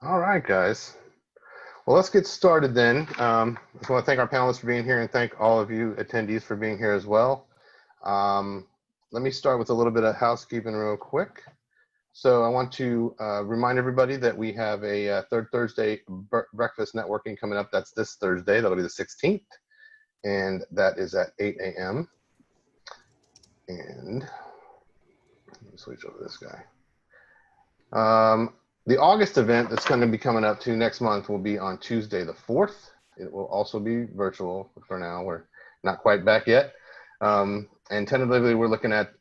All right, guys. Well, let's get started then. I just want to thank our panelists for being here and thank all of you attendees for being here as well. Let me start with a little bit of housekeeping real quick. So I want to remind everybody that we have a third Thursday breakfast networking coming up. That's this Thursday. That'll be the 16th. And that is at 8 a.m. And let me switch over to this guy. The August event that's going to be coming up to next month will be on Tuesday the 4th. It will also be virtual for now. We're not quite back yet. And tentatively, we're looking at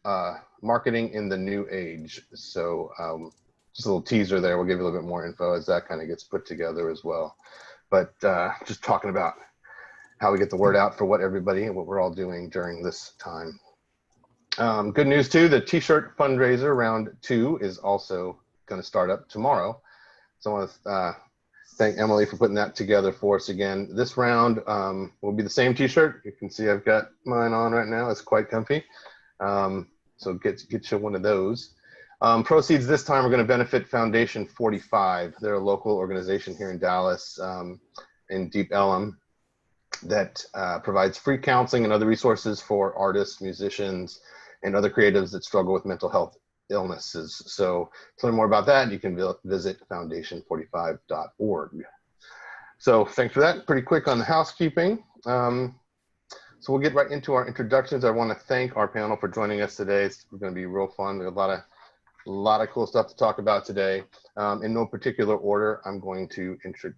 marketing in the new age. So just a little teaser there. We'll give you a little bit more info as that kind of gets put together as well. But just talking about how we get the word out for what everybody and what we're all doing during this time. Good news too, the t-shirt fundraiser round 2 is also going to start up tomorrow. So I want to thank Emily for putting that together for us again. This round will be the same t-shirt. You can see I've got mine on right now. It's quite comfy. So get you one of those. Proceeds this time are going to benefit Foundation 45. They're a local organization here in Dallas, in Deep Ellum, that provides free counseling and other resources for artists, musicians, and other creatives that struggle with mental health illnesses. So to learn more about that, you can visit foundation45.org. So thanks for that. Pretty quick on the housekeeping. So we'll get right into our introductions. I want to thank our panel for joining us today. It's going to be real fun. We have a lot of cool stuff to talk about today. In no particular order, I'm going to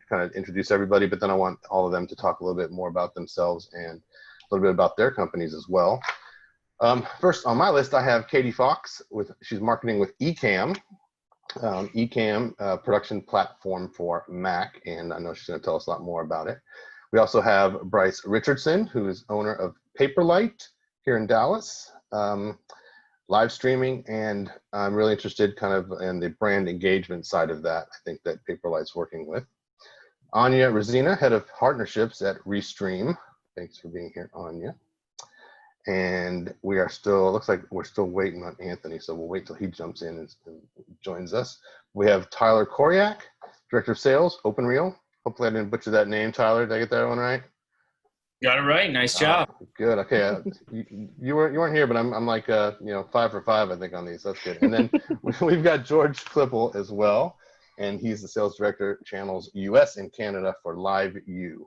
kind of introduce everybody, but then I want all of them to talk a little bit more about themselves and a little bit about their companies as well. First on my list, I have Katie Fox. She's marketing with Ecamm. Ecamm, production platform for Mac, and I know she's going to tell us a lot more about it. We also have Bryce Richardson, who is owner of Paperlight here in Dallas, live streaming, and I'm really interested kind of in the brand engagement side of that. I think that Paperlight's working with. Anya Razina, head of partnerships at Restream. Thanks for being here, Anya. And we are still, looks like we're still waiting on Anthony, so we'll wait till he jumps in and joins us. We have Tyler Koryak, Director of Sales, OpenReel. Hopefully I didn't butcher that name, Tyler. Did I get that one right? Got it right. Nice job. Good. Okay. You weren't here, but I'm like 5 for 5, I think, on these. That's good. And then we've got George Klippel as well, and he's the Sales Director, Channels US and Canada for LiveU.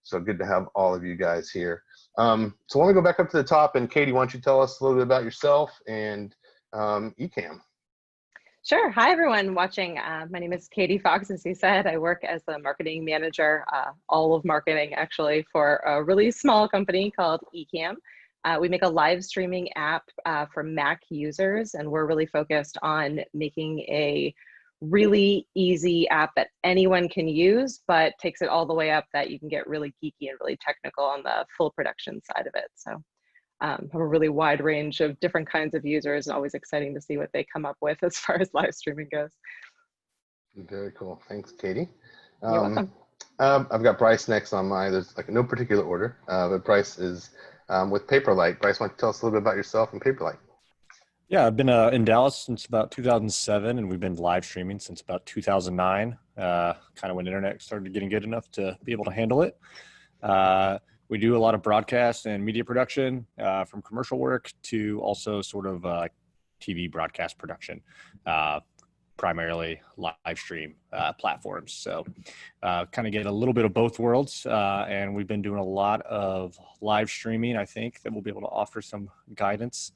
So good to have all of you guys here. So why don't we go back up to the top, and Katie, why don't you tell us a little bit about yourself and Ecamm? Sure. Hi, everyone watching. My name is Katie Fox. As you said, I work as the marketing manager, all of marketing actually, for a really small company called Ecamm. We make a live streaming app for Mac users, and we're really focused on making a really easy app that anyone can use, but takes it all the way up that you can get really geeky and really technical on the full production side of it. So have a really wide range of different kinds of users, and always exciting to see what they come up with as far as live streaming goes. Very cool. Thanks, Katie. You're welcome. I've got Bryce next on mine. There's like no particular order, but Bryce is with Paperlight. Bryce, why don't you tell us a little bit about yourself and Paperlight? Yeah, I've been in Dallas since about 2007, and we've been live streaming since about 2009, kind of when internet started getting good enough to be able to handle it. We do a lot of broadcast and media production, from commercial work to also sort of TV broadcast production, primarily live stream platforms. So kind of get a little bit of both worlds, and we've been doing a lot of live streaming. I think that we'll be able to offer some guidance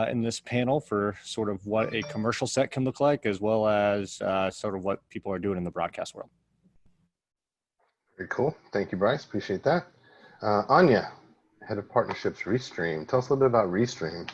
in this panel for sort of what a commercial set can look like, as well as sort of what people are doing in the broadcast world. Very cool. Thank you, Bryce. Appreciate that. Anya, head of partnerships, Restream. Tell us a little bit about Restream.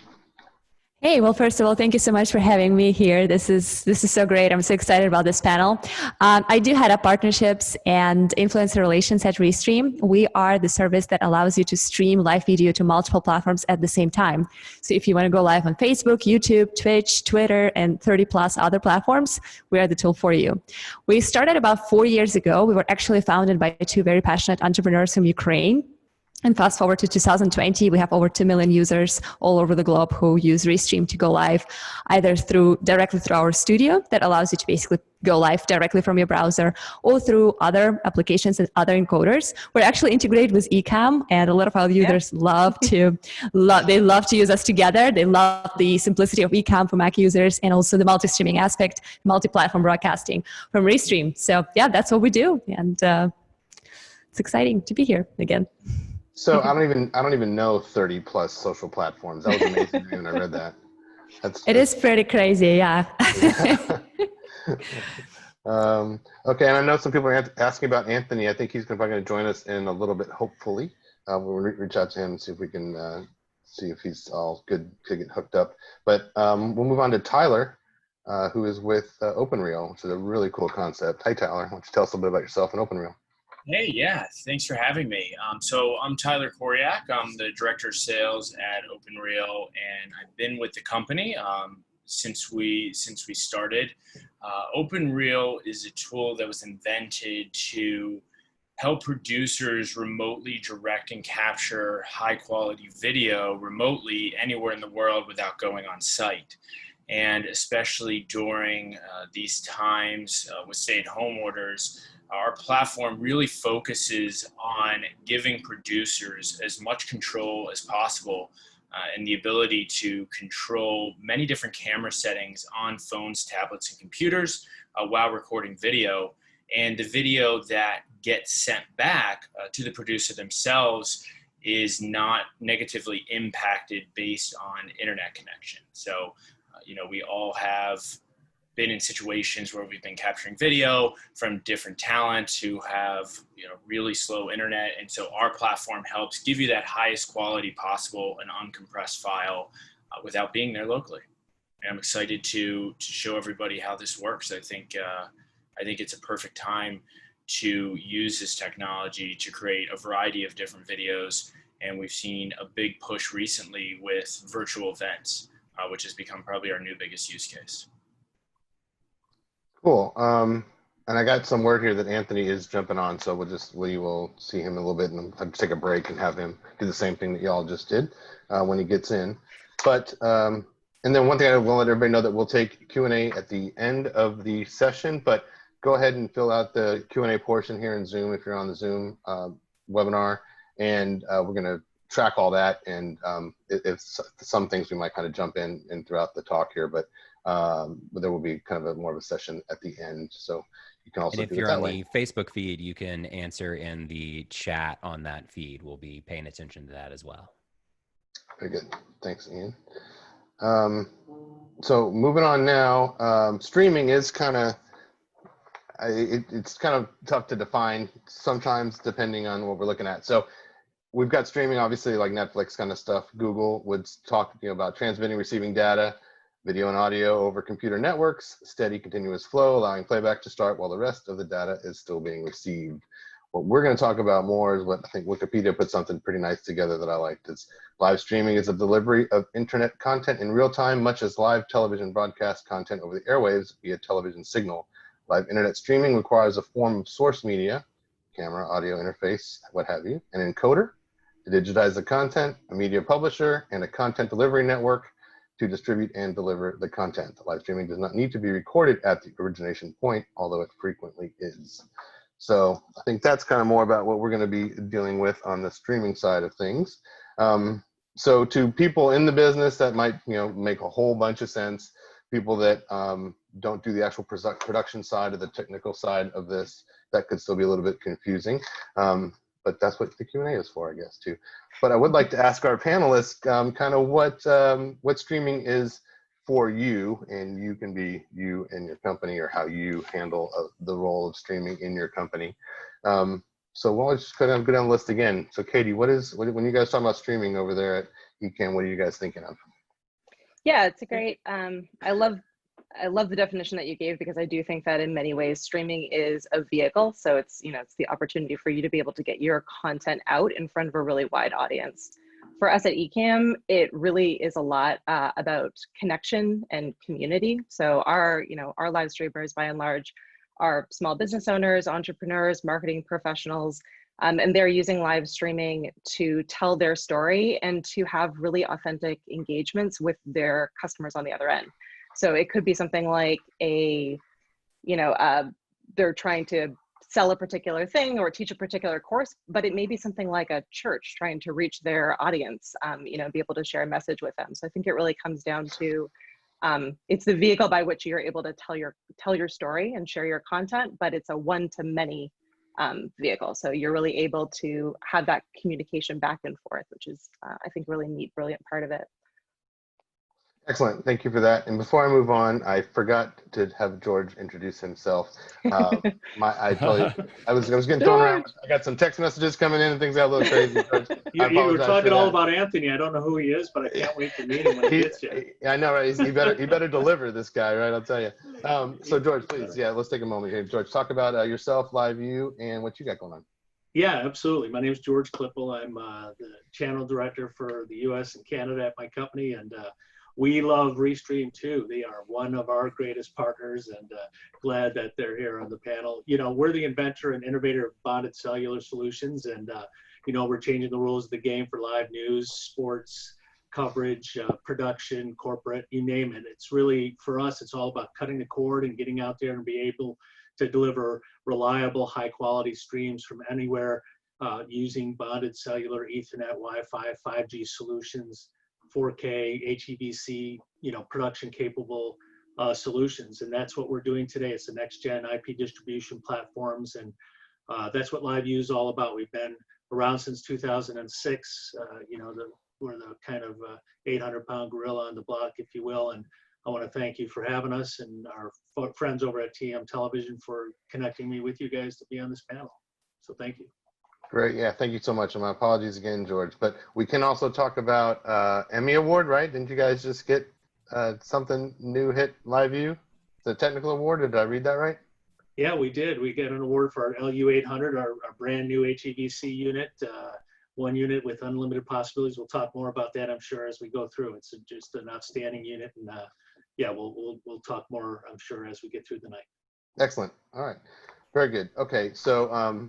Hey, well, first of all, thank you so much for having me here. This is so great. I'm so excited about this panel. I do head up partnerships and influencer relations at Restream. We are the service that allows you to stream live video to multiple platforms at the same time. So if you want to go live on Facebook, YouTube, Twitch, Twitter, and 30 plus other platforms, we are the tool for you. We started about 4 years ago. We were actually founded by two very passionate entrepreneurs from Ukraine. And fast forward to 2020, we have over 2 million users all over the globe who use Restream to go live, either directly through our studio that allows you to basically go live directly from your browser, or through other applications and other encoders. We're actually integrated with Ecamm, and a lot of our users love to use us together. They love the simplicity of Ecamm for Mac users, and also the multi-streaming aspect, multi-platform broadcasting from Restream. So yeah, that's what we do, and it's exciting to be here again. So I don't even know 30 plus social platforms. That was amazing when I read that. It is pretty crazy, yeah. Okay, and I know some people are asking about Anthony. I think he's probably going to join us in a little bit, hopefully. We'll reach out to him and see if we can see if he's all good to get hooked up. But we'll move on to Tyler, who is with OpenReel, which is a really cool concept. Hi, Tyler. Why don't you tell us a little bit about yourself and OpenReel? Hey, yeah, thanks for having me. So I'm Tyler Koryak. I'm the Director of Sales at OpenReel, and I've been with the company since we started. OpenReel is a tool that was invented to help producers remotely direct and capture high-quality video remotely anywhere in the world without going on site. And especially during these times with stay-at-home orders, our platform really focuses on giving producers as much control as possible and the ability to control many different camera settings on phones, tablets, and computers while recording video. And the video that gets sent back to the producer themselves is not negatively impacted based on internet connection. So, we all have been in situations where we've been capturing video from different talents who have really slow internet, and so our platform helps give you that highest quality possible, an uncompressed file without being there locally. And I'm excited to show everybody how this works. I think it's a perfect time to use this technology to create a variety of different videos, and we've seen a big push recently with virtual events, which has become probably our new biggest use case. Cool. And I got some word here that Anthony is jumping on, so we will see him in a little bit, and I'll take a break and have him do the same thing that y'all just did when he gets in. But and then one thing I will let everybody know that we'll take Q&A at the end of the session, but go ahead and fill out the Q&A portion here in Zoom if you're on the Zoom webinar, and we're going to track all that, and if some things we might kind of jump in throughout the talk here, but there will be kind of more of a session at the end, so you can also do it that way. And if you're on the Facebook feed, you can answer in the chat on that feed. We'll be paying attention to that as well. Very good. Thanks, Ian. So moving on now, streaming is kind of, it's kind of tough to define sometimes depending on what we're looking at. So we've got streaming, obviously, like Netflix kind of stuff. Google would talk about transmitting, receiving data, video and audio over computer networks, steady continuous flow, allowing playback to start while the rest of the data is still being received. What we're going to talk about more is what I think Wikipedia put something pretty nice together that I liked. It's live streaming is a delivery of internet content in real time, much as live television broadcast content over the airwaves via television signal. Live internet streaming requires a form of source media, camera, audio interface, what have you, an encoder to digitize the content, a media publisher, and a content delivery network to distribute and deliver the content. The live streaming does not need to be recorded at the origination point, although it frequently is. So I think that's kind of more about what we're going to be dealing with on the streaming side of things. So to people in the business, that might make a whole bunch of sense. People that don't do the actual production side or the technical side of this, that could still be a little bit confusing. But that's what the Q&A is for, I guess, too. But I would like to ask our panelists kind of what streaming is for you, and you can be you and your company, or how you handle the role of streaming in your company. So we'll just go down the list again. So Katie, when you guys talk about streaming over there at Ecamm, what are you guys thinking of? Yeah, it's a great, I love the definition that you gave, because I do think that in many ways streaming is a vehicle. So it's, it's the opportunity for you to be able to get your content out in front of a really wide audience. For us at Ecamm, it really is a lot about connection and community. So our live streamers by and large are small business owners, entrepreneurs, marketing professionals, And they're using live streaming to tell their story and to have really authentic engagements with their customers on the other end. So it could be something like they're trying to sell a particular thing or teach a particular course, but it may be something like a church trying to reach their audience, be able to share a message with them. So I think it really comes down to, it's the vehicle by which you're able to tell your story and share your content, but it's a one-to-many vehicle. So you're really able to have that communication back and forth, which is, I think, really neat, brilliant part of it. Excellent. Thank you for that. And before I move on, I forgot to have George introduce himself. I was getting thrown around. I got some text messages coming in and things got a little crazy. George, you were talking all about Anthony. I don't know who he is, but I can't wait to meet him when he gets here. I know, right? He better deliver, this guy, right? I'll tell you. So George, please, let's take a moment here. George, talk about yourself, LiveView, and what you got going on. Yeah, absolutely. My name is George Klippel. I'm the channel director for the U.S. and Canada at my company, and we love Restream too. They are one of our greatest partners, and glad that they're here on the panel. We're the inventor and innovator of bonded cellular solutions, and we're changing the rules of the game for live news, sports coverage, production, corporate, you name it. It's really, for us, it's all about cutting the cord and getting out there and be able to deliver reliable, high quality streams from anywhere using bonded cellular, Ethernet, Wi-Fi, 5G solutions, 4K, HEVC, production capable solutions. And that's what we're doing today. It's the next gen IP distribution platforms. And that's what LiveView is all about. We've been around since 2006. We're the kind of 800-pound gorilla on the block, if you will. And I want to thank you for having us and our friends over at TM Television for connecting me with you guys to be on this panel. So thank you. Great. Yeah, thank you so much. And my apologies again, George. But we can also talk about Emmy Award, right? Didn't you guys just get something new hit LiveView? The technical award? Did I read that right? Yeah, we did. We get an award for our LU800, our brand new HEVC unit, one unit with unlimited possibilities. We'll talk more about that, I'm sure, as we go through. It's just an outstanding unit. And we'll talk more, I'm sure, as we get through the night. Excellent. All right. Very good. Okay. So,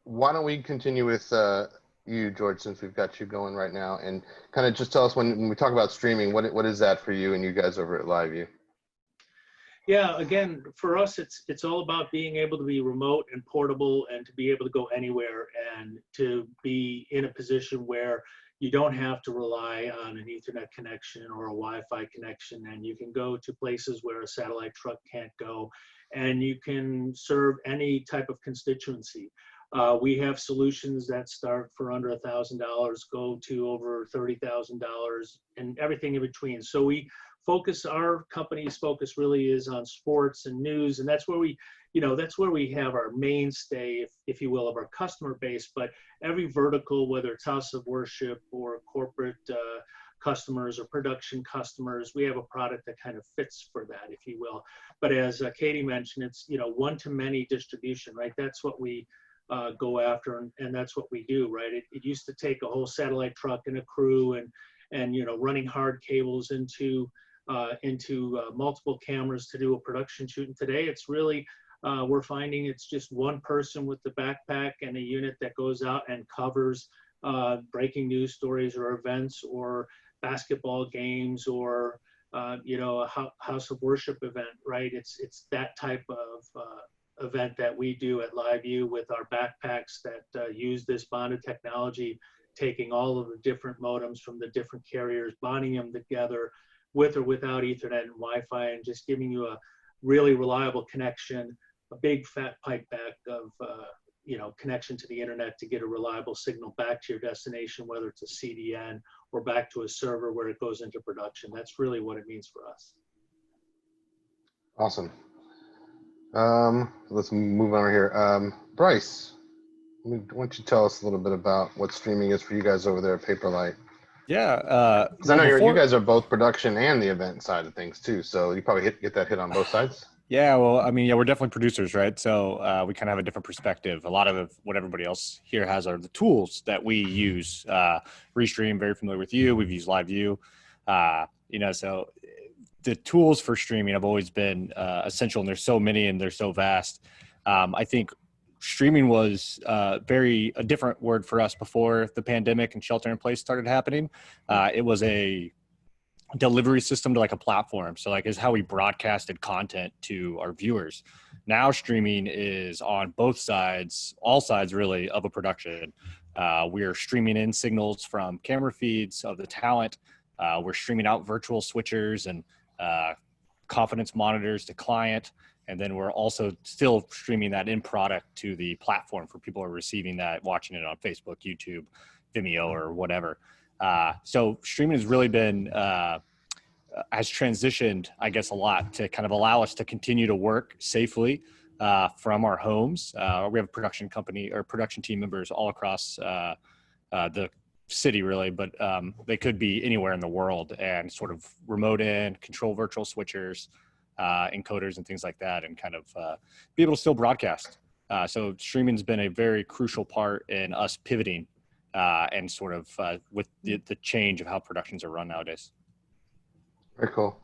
why don't we continue with you, George, since we've got you going right now, and kind of just tell us when we talk about streaming, what is that for you and you guys over at LiveView? Yeah, again, for us, it's all about being able to be remote and portable and to be able to go anywhere and to be in a position where you don't have to rely on an Ethernet connection or a Wi-Fi connection, and you can go to places where a satellite truck can't go, and you can serve any type of constituency. We have solutions that start for under $1,000, go to over $30,000, and everything in between. So our company's focus really is on sports and news, and that's where we have our mainstay, if you will, of our customer base. But every vertical, whether it's house of worship or corporate customers or production customers, we have a product that kind of fits for that, if you will. But as Katie mentioned, it's one-to-many distribution, right? That's what we go after, and that's what we do, right? It used to take a whole satellite truck and a crew and running hard cables into multiple cameras to do a production shoot. And today it's really we're finding it's just one person with the backpack and a unit that goes out and covers breaking news stories or events or basketball games or a house of worship event, right? It's that type of event that we do at LiveView with our backpacks that use this bonded technology, taking all of the different modems from the different carriers, bonding them together with or without Ethernet and Wi-Fi, and just giving you a really reliable connection, a big fat pipe back of connection to the internet to get a reliable signal back to your destination, whether it's a CDN or back to a server where it goes into production. That's really what it means for us. Awesome. Let's move on here. Bryce, why don't you tell us a little bit about what streaming is for you guys over there at Paperlight? Yeah. Because I know you guys are both production and the event side of things too, so you probably get that hit on both sides. Yeah, well, I mean, we're definitely producers, right? So we kind of have a different perspective. A lot of what everybody else here has are the tools that we use. Restream, very familiar with you. We've used LiveView. So the tools for streaming have always been essential, and there's so many and they're so vast. I think streaming was a different word for us before the pandemic and shelter in place started happening. It was a delivery system to like a platform. So like is how we broadcasted content to our viewers. Now streaming is on both sides, all sides really of a production. We're streaming in signals from camera feeds of the talent. We're streaming out virtual switchers and confidence monitors to client. And then we're also still streaming that in product to the platform for people who are receiving that, watching it on Facebook, YouTube, Vimeo, or whatever. So streaming has really been, has transitioned, I guess, a lot to kind of allow us to continue to work safely from our homes. We have a production company or production team members all across the city really, but they could be anywhere in the world and sort of remote in, control virtual switchers, encoders and things like that, and kind of be able to still broadcast. So streaming's been a very crucial part in us pivoting and sort of with the change of how productions are run nowadays. Very cool.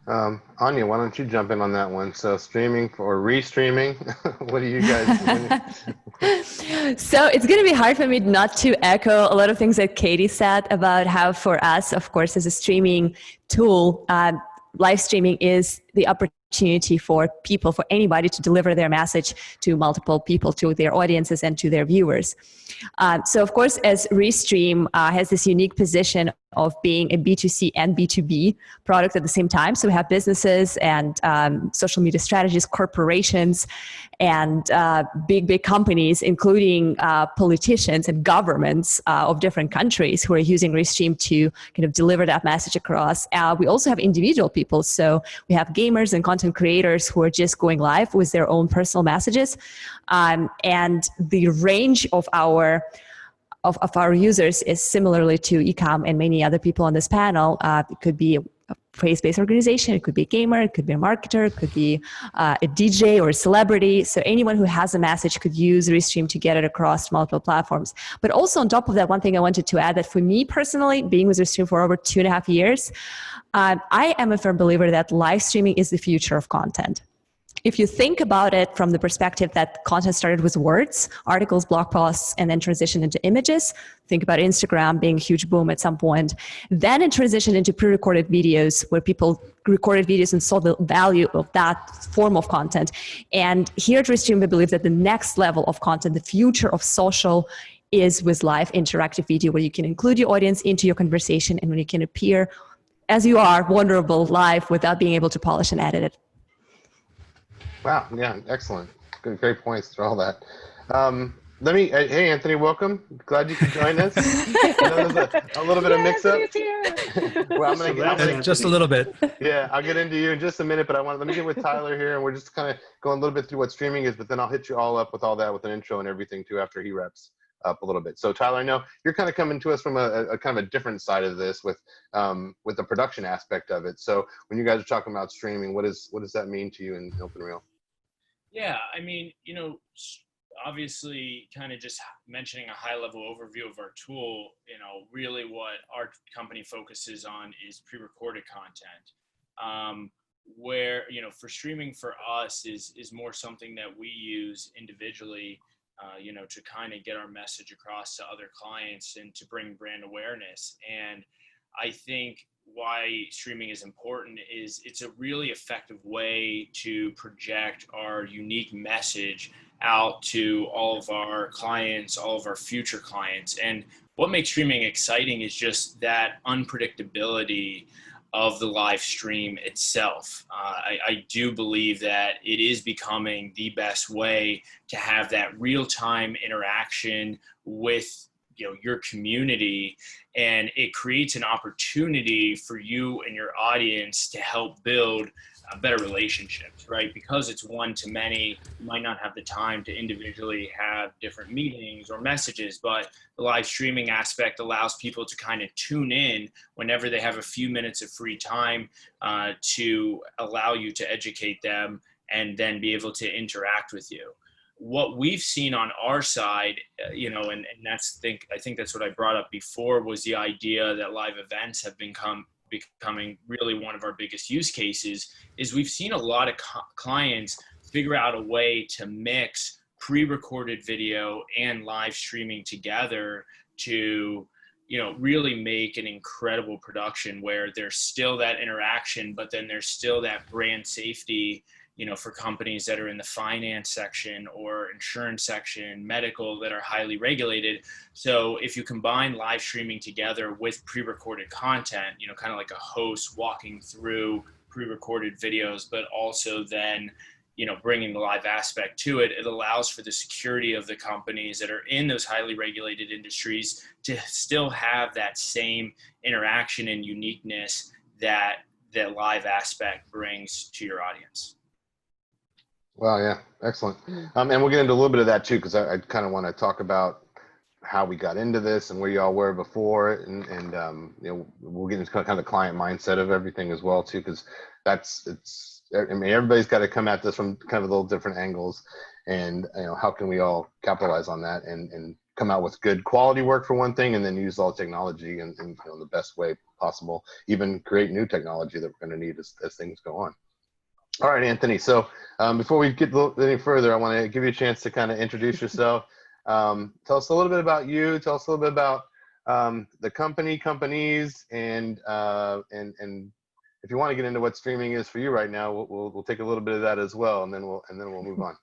Anya, why don't you jump in on that one? So streaming or restreaming, what do you guys think? So it's going to be hard for me not to echo a lot of things that Katie said about how for us, of course, as a streaming tool, live streaming is the opportunity for people, for anybody to deliver their message to multiple people, to their audiences and to their viewers. So of course, as Restream has this unique position of being a B2C and B2B product at the same time. So we have businesses and social media strategies, corporations, and big companies, including politicians and governments of different countries who are using Restream to kind of deliver that message across. We also have individual people. So we have gamers and content creators who are just going live with their own personal messages. And the range of our users is similarly to Ecom and many other people on this panel. It could be a phrase-based organization, it could be a gamer, it could be a marketer, it could be a DJ or a celebrity. So anyone who has a message could use Restream to get it across multiple platforms. But also on top of that, one thing I wanted to add that for me personally, being with Restream for over 2.5 years, I am a firm believer that live streaming is the future of content. If you think about it from the perspective that content started with words, articles, blog posts, and then transitioned into images, think about Instagram being a huge boom at some point. Then it transitioned into pre-recorded videos where people recorded videos and saw the value of that form of content. And here at Restream, we believe that the next level of content, the future of social, is with live interactive video where you can include your audience into your conversation and when you can appear as you are, vulnerable live without being able to polish and edit it. Wow, yeah, excellent. Good, great points through all that. Hey Anthony, welcome. Glad you could join us. I know there's a little bit of mix-up. Well, I'm gonna just a little bit. Yeah, I'll get into you in just a minute, but let me get with Tyler here, and we're just kind of going a little bit through what streaming is, but then I'll hit you all up with all that with an intro and everything too after he wraps up a little bit. So Tyler, I know you're kind of coming to us from a kind of a different side of this with the production aspect of it. So when you guys are talking about streaming, what does that mean to you in Open Reel? Yeah, I mean, obviously kind of just mentioning a high level overview of our tool, really what our company focuses on is pre-recorded content. Where, for streaming for us is more something that we use individually, to kind of get our message across to other clients and to bring brand awareness. And I think why streaming is important is it's a really effective way to project our unique message out to all of our clients, all of our future clients. And what makes streaming exciting is just that unpredictability of the live stream itself. I do believe that it is becoming the best way to have that real-time interaction with your community, and it creates an opportunity for you and your audience to help build better relationships, right? Because it's one-to-many, you might not have the time to individually have different meetings or messages, but the live streaming aspect allows people to kind of tune in whenever they have a few minutes of free time to allow you to educate them and then be able to interact with you. What we've seen on our side, and I think that's what I brought up before, was the idea that live events have becoming really one of our biggest use cases, is we've seen a lot of clients figure out a way to mix pre-recorded video and live streaming together to, really make an incredible production where there's still that interaction, but then there's still that brand safety, for companies that are in the finance section or insurance section, medical, that are highly regulated. So if you combine live streaming together with pre-recorded content, kind of like a host walking through pre-recorded videos, but also then, bringing the live aspect to it, it allows for the security of the companies that are in those highly regulated industries to still have that same interaction and uniqueness that live aspect brings to your audience. Wow, yeah, excellent. And we'll get into a little bit of that too, because I kind of want to talk about how we got into this and where y'all were before, and we'll get into kind of the client mindset of everything as well too, because everybody's got to come at this from kind of little different angles, and how can we all capitalize on that and come out with good quality work for one thing, and then use all technology in the best way possible, even create new technology that we're going to need as things go on. All right, Anthony. So before we get any further, I want to give you a chance to kind of introduce yourself. Tell us a little bit about you. Tell us a little bit about the companies, and if you want to get into what streaming is for you right now, we'll take a little bit of that as well, and then we'll move on.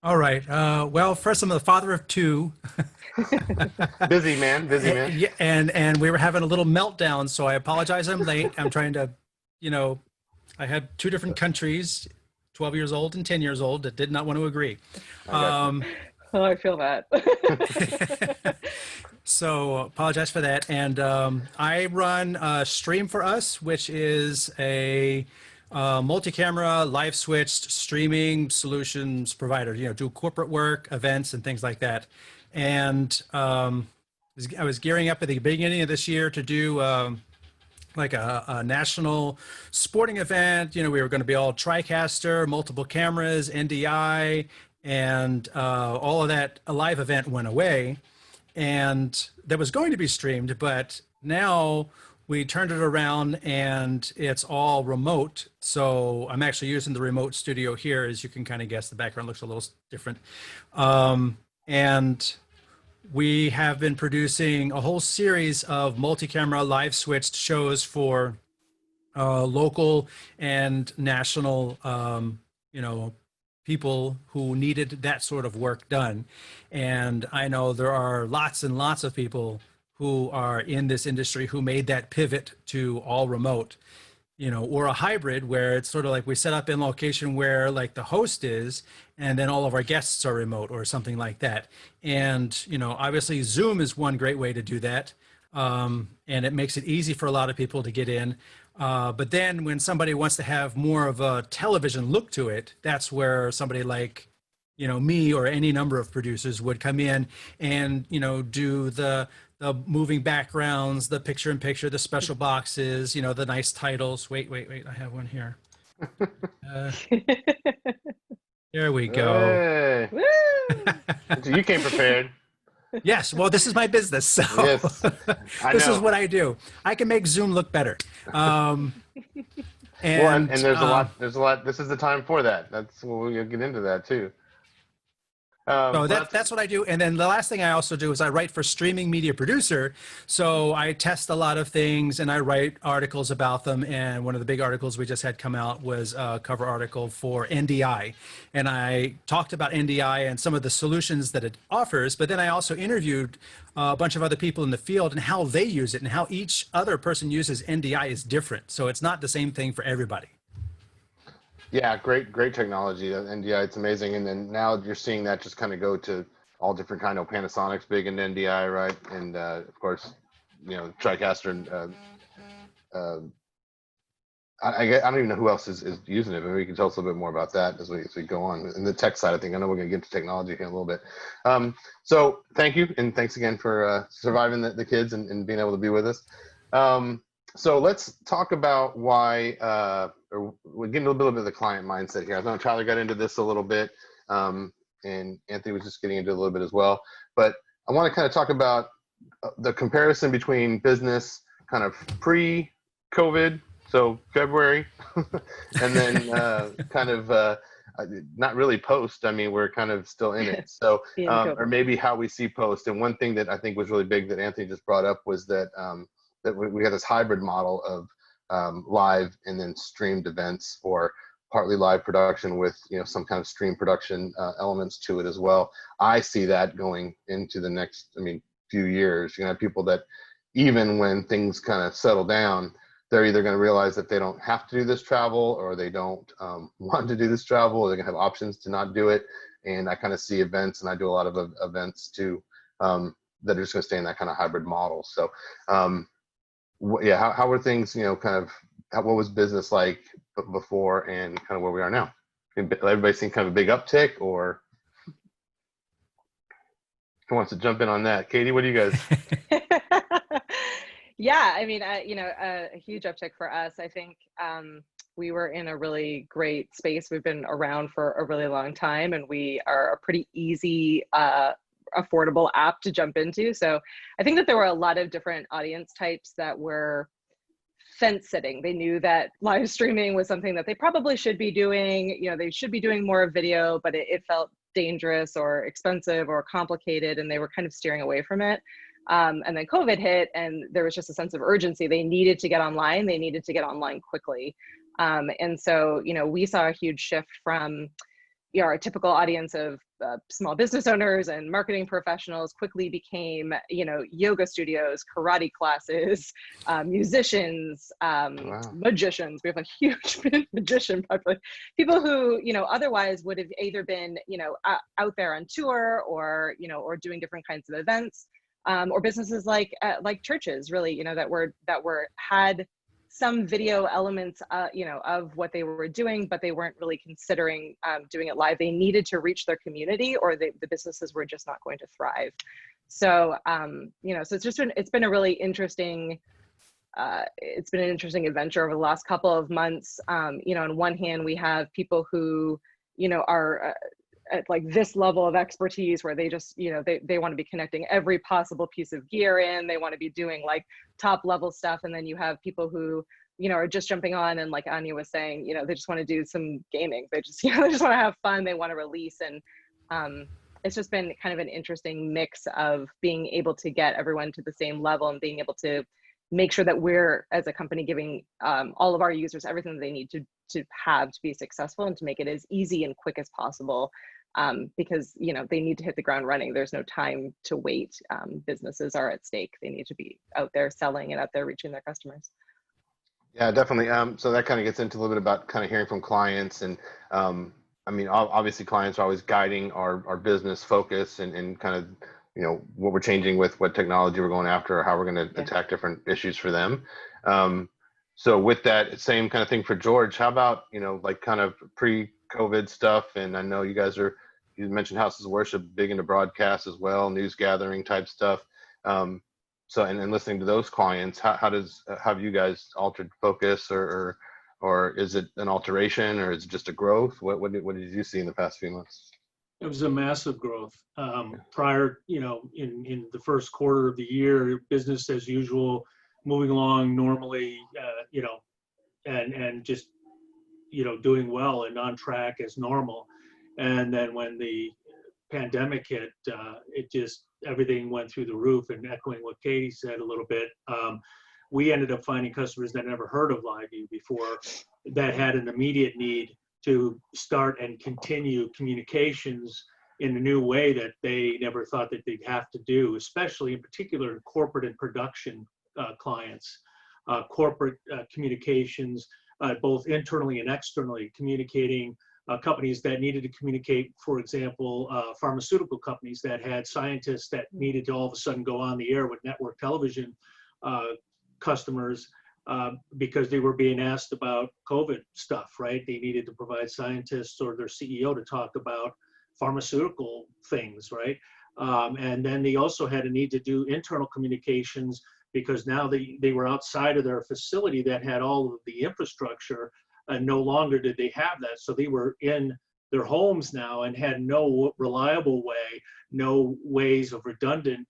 All right. Well, first, I'm the father of two. Busy man. Yeah, and we were having a little meltdown, so I apologize. I'm late. I'm trying to, I had two different countries, 12 years old and 10 years old, that did not want to agree. I feel that. So apologize for that. And I run Stream for Us, which is a multi-camera, live switched streaming solutions provider, do corporate work, events, and things like that. And I was gearing up at the beginning of this year to do like a national sporting event. We were going to be all TriCaster, multiple cameras, NDI, and all of that. A live event went away, and that was going to be streamed, but now we turned it around and it's all remote. So I'm actually using the remote studio here. As you can kind of guess, the background looks a little different. And we have been producing a whole series of multi-camera live switched shows for local and national, people who needed that sort of work done. And I know there are lots and lots of people who are in this industry who made that pivot to all remote, or a hybrid where it's sort of like we set up in location where like the host is, and then all of our guests are remote or something like that. And, obviously Zoom is one great way to do that. And it makes it easy for a lot of people to get in. But then when somebody wants to have more of a television look to it, that's where somebody like, me or any number of producers would come in and, do the moving backgrounds, the picture-in-picture, the special boxes, the nice titles. Wait, I have one here. There we go. Hey. You came prepared. Yes, well, this is my business, so Yes, this is what I do. I can make Zoom look better. And there's a lot. This is the time for that. We'll get into that too. So that's what I do. And then the last thing I also do is I write for Streaming Media Producer. So I test a lot of things and I write articles about them. And one of the big articles we just had come out was a cover article for NDI. And I talked about NDI and some of the solutions that it offers, but then I also interviewed a bunch of other people in the field and how they use it and how each other person uses NDI is different. So it's not the same thing for everybody. Yeah, great technology. NDI, it's amazing. And then now you're seeing that just kind of go to all different kind of Panasonic's big in NDI, right? And of course, TriCaster. I don't even know who else is using it, but we can tell us a little bit more about that as we go on. And the tech side, I think I know we're going to get to technology here in a little bit. So thank you, and thanks again for surviving the kids and being able to be with us. So let's talk about why. Or we're getting a little bit of the client mindset here. I know Tyler got into this a little bit, and Anthony was just getting into it a little bit as well. But I want to kind of talk about the comparison between business kind of pre-COVID, so February, and then kind of not really post. I mean, we're kind of still in it. So, or maybe how we see post. And one thing that I think was really big that Anthony just brought up was that that we had this hybrid model of live and then streamed events, or partly live production with some kind of stream production elements to it as well. I see that going into the next, few years. You're gonna have people that even when things kind of settle down, they're either going to realize that they don't have to do this travel, or they don't want to do this travel, or they're going to have options to not do it. And I kind of see events, and I do a lot of events too, that are just going to stay in that kind of hybrid model. So, yeah, how were things, what was business like before and kind of where we are now? Everybody's seen kind of a big uptick, or who wants to jump in on that? Katie, what do you guys? Yeah, a huge uptick for us. I think we were in a really great space. We've been around for a really long time, and we are a pretty easy, affordable app to jump into. So I think that there were a lot of different audience types that were fence sitting. They knew that live streaming was something that they probably should be doing. They should be doing more video, but it felt dangerous or expensive or complicated, and they were kind of steering away from it. And then COVID hit, and there was just a sense of urgency. They needed to get online. They needed to get online quickly. And so, we saw a huge shift from our typical audience of small business owners and marketing professionals quickly became, yoga studios, karate classes, musicians, magicians. We have a huge magician population. People who, otherwise would have either been, out there on tour, or, or doing different kinds of events. Or businesses like churches, really, that had some video elements, of what they were doing, but they weren't really considering doing it live. They needed to reach their community, or the businesses were just not going to thrive. So, so it's been a really interesting. It's been an interesting adventure over the last couple of months. On one hand, we have people who, are at like this level of expertise where they just, they want to be connecting every possible piece of gear in, they want to be doing like top level stuff. And then you have people who, are just jumping on, and like Anya was saying, they just want to do some gaming. They just, they just want to have fun. They want to release. And it's just been kind of an interesting mix of being able to get everyone to the same level, and being able to make sure that we're, as a company, giving all of our users everything that they need to have to be successful, and to make it as easy and quick as possible. Because, they need to hit the ground running. There's no time to wait. Businesses are at stake. They need to be out there selling and out there reaching their customers. Yeah, definitely. So that kind of gets into a little bit about kind of hearing from clients. And obviously clients are always guiding our business focus and kind of, what we're changing with what technology we're going after, or how we're going to attack different issues for them. So with that same kind of thing for George, how about, like kind of pre-COVID stuff? And I know you guys you mentioned houses of worship, big into broadcast as well, news gathering type stuff. So, and listening to those clients, how have you guys altered focus, or is it an alteration, or is it just a growth? What did you see in the past few months? It was a massive growth. Prior, in the first quarter of the year, business as usual, moving along normally, and just, doing well and on track as normal. And then when the pandemic hit, it just, everything went through the roof. And echoing what Katie said a little bit, we ended up finding customers that never heard of LiveView before, that had an immediate need to start and continue communications in a new way that they never thought that they'd have to do, especially in particular in corporate and production clients, corporate communications, both internally and externally, communicating companies that needed to communicate, for example, pharmaceutical companies that had scientists that needed to all of a sudden go on the air with network television customers because they were being asked about COVID stuff, right? They needed to provide scientists or their CEO to talk about pharmaceutical things, right? And then they also had a need to do internal communications, because now they were outside of their facility that had all of the infrastructure, and no longer did they have that. So they were in their homes now and had no reliable way, no ways of redundant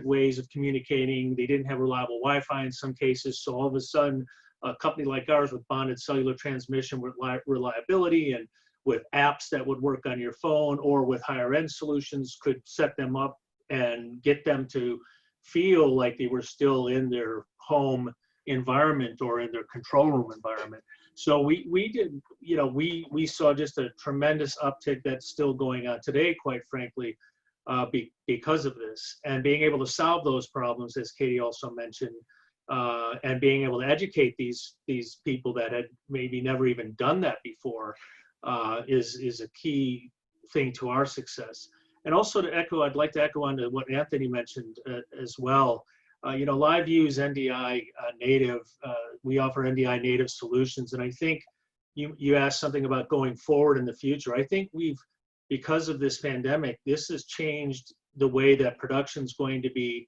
ways of communicating. They didn't have reliable Wi-Fi in some cases. So all of a sudden, a company like ours with bonded cellular transmission with reliability and with apps that would work on your phone, or with higher end solutions could set them up and get them to feel like they were still in their home environment or in their control room environment. So we did, you know, we saw just a tremendous uptick that's still going on today, quite frankly, because of this, and being able to solve those problems, as Katie also mentioned, and being able to educate these people that had maybe never even done that before, is a key thing to our success. And also to echo, I'd like to echo on to what Anthony mentioned as well. You know, LiveView is NDI native. We offer NDI native solutions, and I think you asked something about going forward in the future. I think because of this pandemic, this has changed the way that production's going to be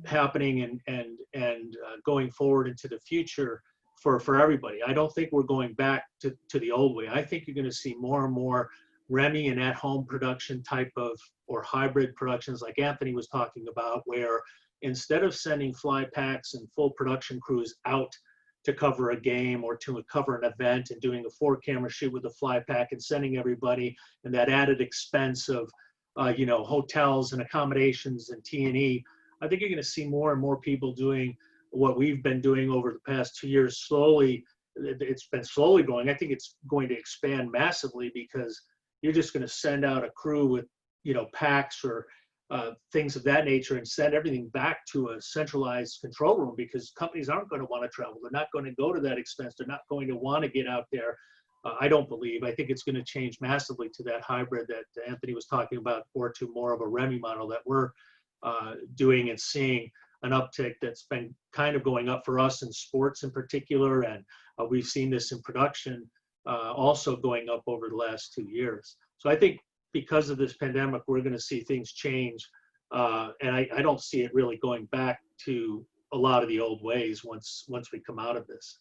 happening and going forward into the future for everybody. I don't think we're going back to the old way. I think you're going to see more and more REMI and at-home production type of, or hybrid productions like Anthony was talking about, where instead of sending fly packs and full production crews out to cover a game or to cover an event and doing a 4-camera shoot with a fly pack and sending everybody, and that added expense of you know, hotels and accommodations and T&E, I think you're going to see more and more people doing what we've been doing over the past 2 years. Slowly, it's been slowly growing. I think it's going to expand massively, because you're just going to send out a crew with, you know, packs or things of that nature and send everything back to a centralized control room, because companies aren't going to want to travel. They're not going to go to that expense. They're not going to want to get out there. I don't believe. I think it's going to change massively to that hybrid that Anthony was talking about, or to more of a REMI model that we're doing and seeing an uptick that's been kind of going up for us in sports in particular. And we've seen this in production also going up over the last 2 years. So I think because of this pandemic, we're going to see things change. And I don't see it really going back to a lot of the old ways once we come out of this.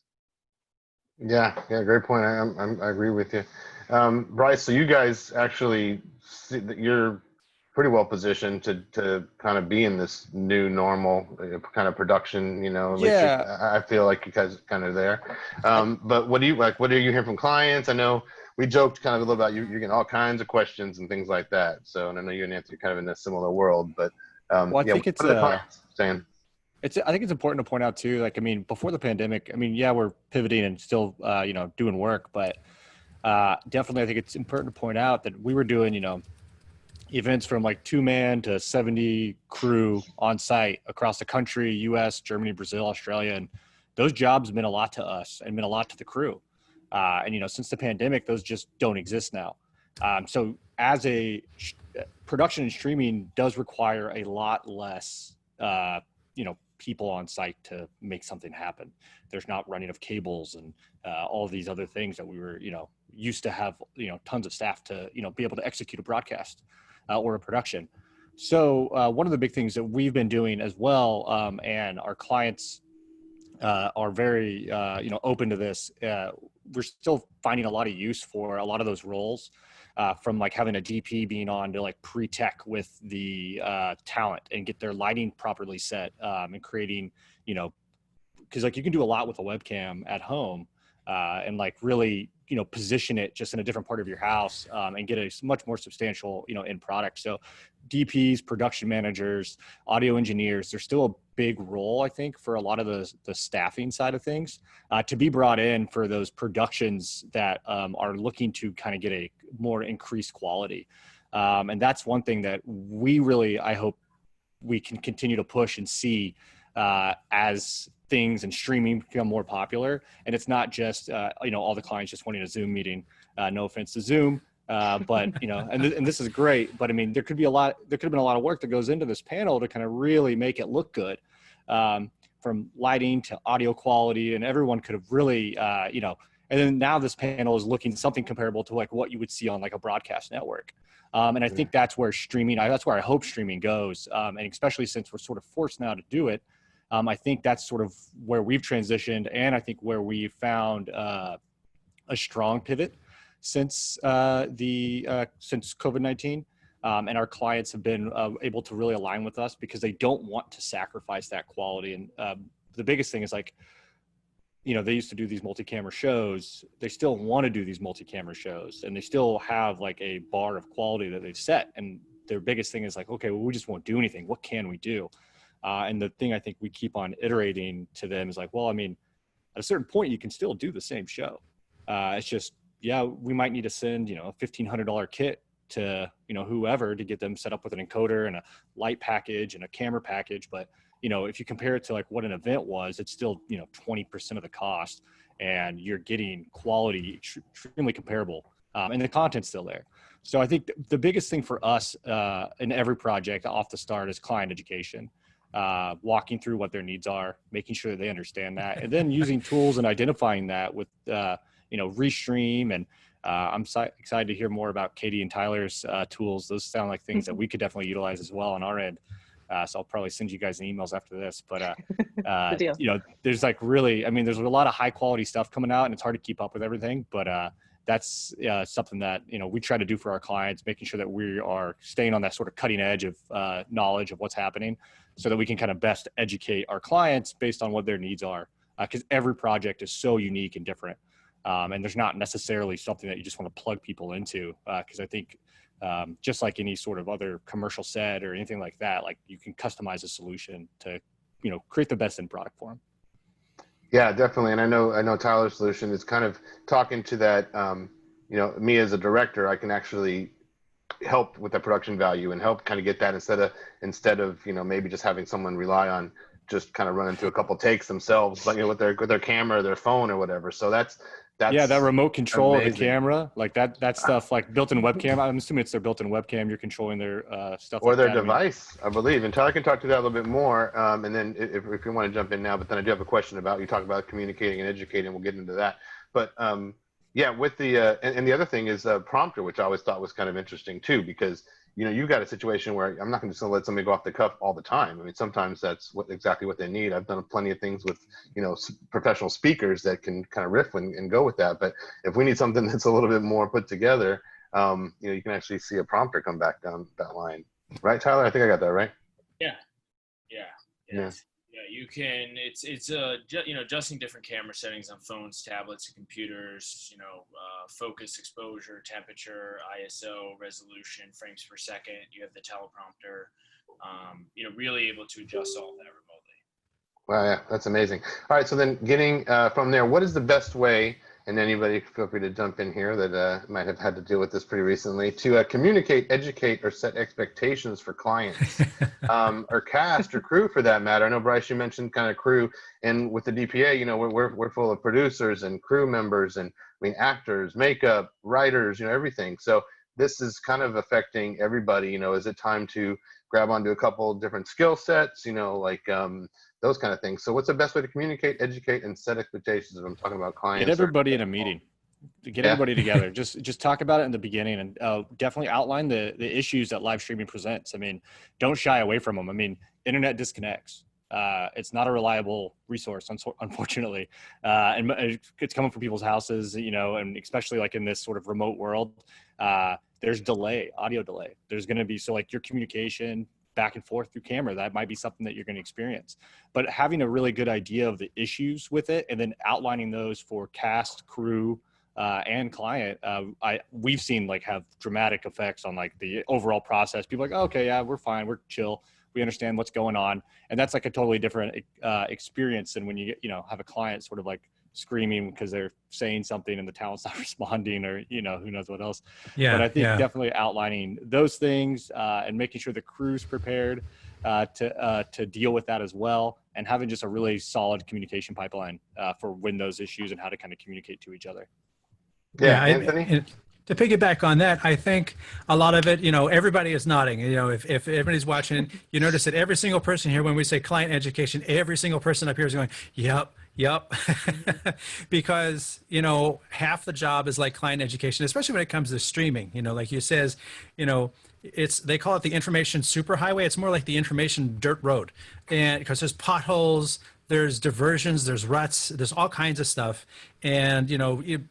Yeah, great point. I agree with you. Bryce, so you guys actually, you're pretty well positioned to kind of be in this new normal kind of production, you know. Yeah. I feel like you guys are kind of there. But what do you like? What are you hearing from clients? I know we joked kind of a little about you're getting all kinds of questions and things like that. So, and I know you and Anthony are kind of in a similar world, but well, I think it's what are the clients saying? I think it's important to point out too, like, I mean, before the pandemic, I mean, yeah, we're pivoting and still, you know, doing work, but definitely I think it's important to point out that we were doing, you know, events from like 2-man to 70 crew on site across the country, US, Germany, Brazil, Australia. And those jobs meant a lot to us and meant a lot to the crew. And, you know, since the pandemic, those just don't exist now. So as a production and streaming does require a lot less, you know, people on site to make something happen. There's not running of cables and all of these other things that we were, you know, used to have, you know, tons of staff to, you know, be able to execute a broadcast or a production. So one of the big things that we've been doing as well, and our clients are very, you know, open to this. We're still finding a lot of use for a lot of those roles, from like having a DP being on to like pre-tech with the talent and get their lighting properly set, and creating, you know, because like you can do a lot with a webcam at home, and like really, you know, position it just in a different part of your house, and get a much more substantial, you know, end product. So DPs, production managers, audio engineers, there's still a big role, I think, for a lot of the staffing side of things, to be brought in for those productions that are looking to kind of get a more increased quality. And that's one thing that we really, I hope we can continue to push and see as things and streaming become more popular. And it's not just, you know, all the clients just wanting a Zoom meeting, no offense to Zoom, but, you know, and this is great, but I mean, there could have been a lot of work that goes into this panel to kind of really make it look good, from lighting to audio quality, and everyone could have really, you know, and then now this panel is looking something comparable to like what you would see on like a broadcast network. And I think that's where that's where I hope streaming goes. And especially since we're sort of forced now to do it, I think that's sort of where we've transitioned, and I think where we found a strong pivot since since COVID-19, and our clients have been able to really align with us because they don't want to sacrifice that quality. And the biggest thing is like, they used to do these multi-camera shows. They still want to do these multi-camera shows, and they still have like a bar of quality that they've set. And their biggest thing is like, okay, well, we just won't do anything. What can we do? And the thing I think we keep on iterating to them is like, well, I mean, at a certain point, you can still do the same show. It's just, yeah, we might need to send, a $1,500 kit to, whoever to get them set up with an encoder and a light package and a camera package. But, if you compare it to like what an event was, it's still, 20% of the cost, and you're getting quality extremely comparable. And the content's still there. So I think the biggest thing for us in every project off the start is client education. Walking through what their needs are, making sure that they understand that, and then using tools and identifying that with, Restream. And I'm excited to hear more about Katie and Tyler's tools. Those sound like things that we could definitely utilize as well on our end. So I'll probably send you guys emails after this, but, there's like really, there's a lot of high quality stuff coming out, and it's hard to keep up with everything, but that's something that, we try to do for our clients, making sure that we are staying on that sort of cutting edge of knowledge of what's happening, so that we can kind of best educate our clients based on what their needs are. Because every project is so unique and different. And there's not necessarily something that you just want to plug people into. Because I think just like any sort of other commercial set or anything like that, like you can customize a solution to, create the best end product for them. Yeah, definitely. And I know Tyler's solution is kind of talking to that, me as a director, I can actually help with the production value and help kind of get that instead of maybe just having someone rely on just kind of running through a couple takes themselves, like with their camera or their phone or whatever. So that's that remote control amazing. Of the camera, like that stuff, like built-in webcam. I'm assuming it's their built-in webcam. You're controlling their stuff or like their that. device, I believe. And Tyler can talk to that a little bit more. And then if you want to jump in now, but then I do have a question about, you talk about communicating and educating. We'll get into that. But yeah, with the and the other thing is prompter, which I always thought was kind of interesting too, because you've got a situation where I'm not going to just let somebody go off the cuff all the time. Sometimes that's exactly what they need. I've done plenty of things with professional speakers that can kind of riff and go with that. But if we need something that's a little bit more put together, you can actually see a prompter come back down that line, right, Tyler? I think I got that right. Yeah. You can. It's adjusting different camera settings on phones, tablets, and computers. Focus, exposure, temperature, ISO, resolution, frames per second. You have the teleprompter. Really able to adjust all of that remotely. Wow, yeah, that's amazing. All right, so then getting from there, what is the best way? And anybody feel free to jump in here that might have had to deal with this pretty recently, to communicate, educate, or set expectations for clients, or cast or crew for that matter. I know, Bryce, you mentioned kind of crew, and with the DPA, we're full of producers and crew members, and actors, makeup, writers, everything. So this is kind of affecting everybody. Is it time to grab onto a couple different skill sets, those kind of things. So what's the best way to communicate, educate, and set expectations if I'm talking about clients? Get everybody in a meeting. Get everybody together. Just talk about it in the beginning, and definitely outline the issues that live streaming presents. Don't shy away from them. Internet disconnects. It's not a reliable resource, unfortunately. And it's coming from people's houses, and especially like in this sort of remote world, there's audio delay. There's going to be, so like your communication back and forth through camera, that might be something that you're going to experience. But having a really good idea of the issues with it, and then outlining those for cast, crew, and client, we've seen have dramatic effects on the overall process. People are like, oh, okay, yeah, we're fine, we're chill, we understand what's going on. And that's a totally different experience than when you have a client sort of screaming because they're saying something and the talent's not responding, or who knows what else. But I think definitely outlining those things and making sure the crew's prepared to deal with that as well, and having just a really solid communication pipeline for when those issues and how to kind of communicate to each other. Yeah, Anthony? To piggyback on that, I think a lot of it, everybody is nodding. If everybody's watching, you notice that every single person here, when we say client education, every single person up here is going, yep. Because, half the job is client education, especially when it comes to streaming. Like you says, they call it the information superhighway. It's more like the information dirt road, and because there's potholes, there's diversions, there's ruts, there's all kinds of stuff. And,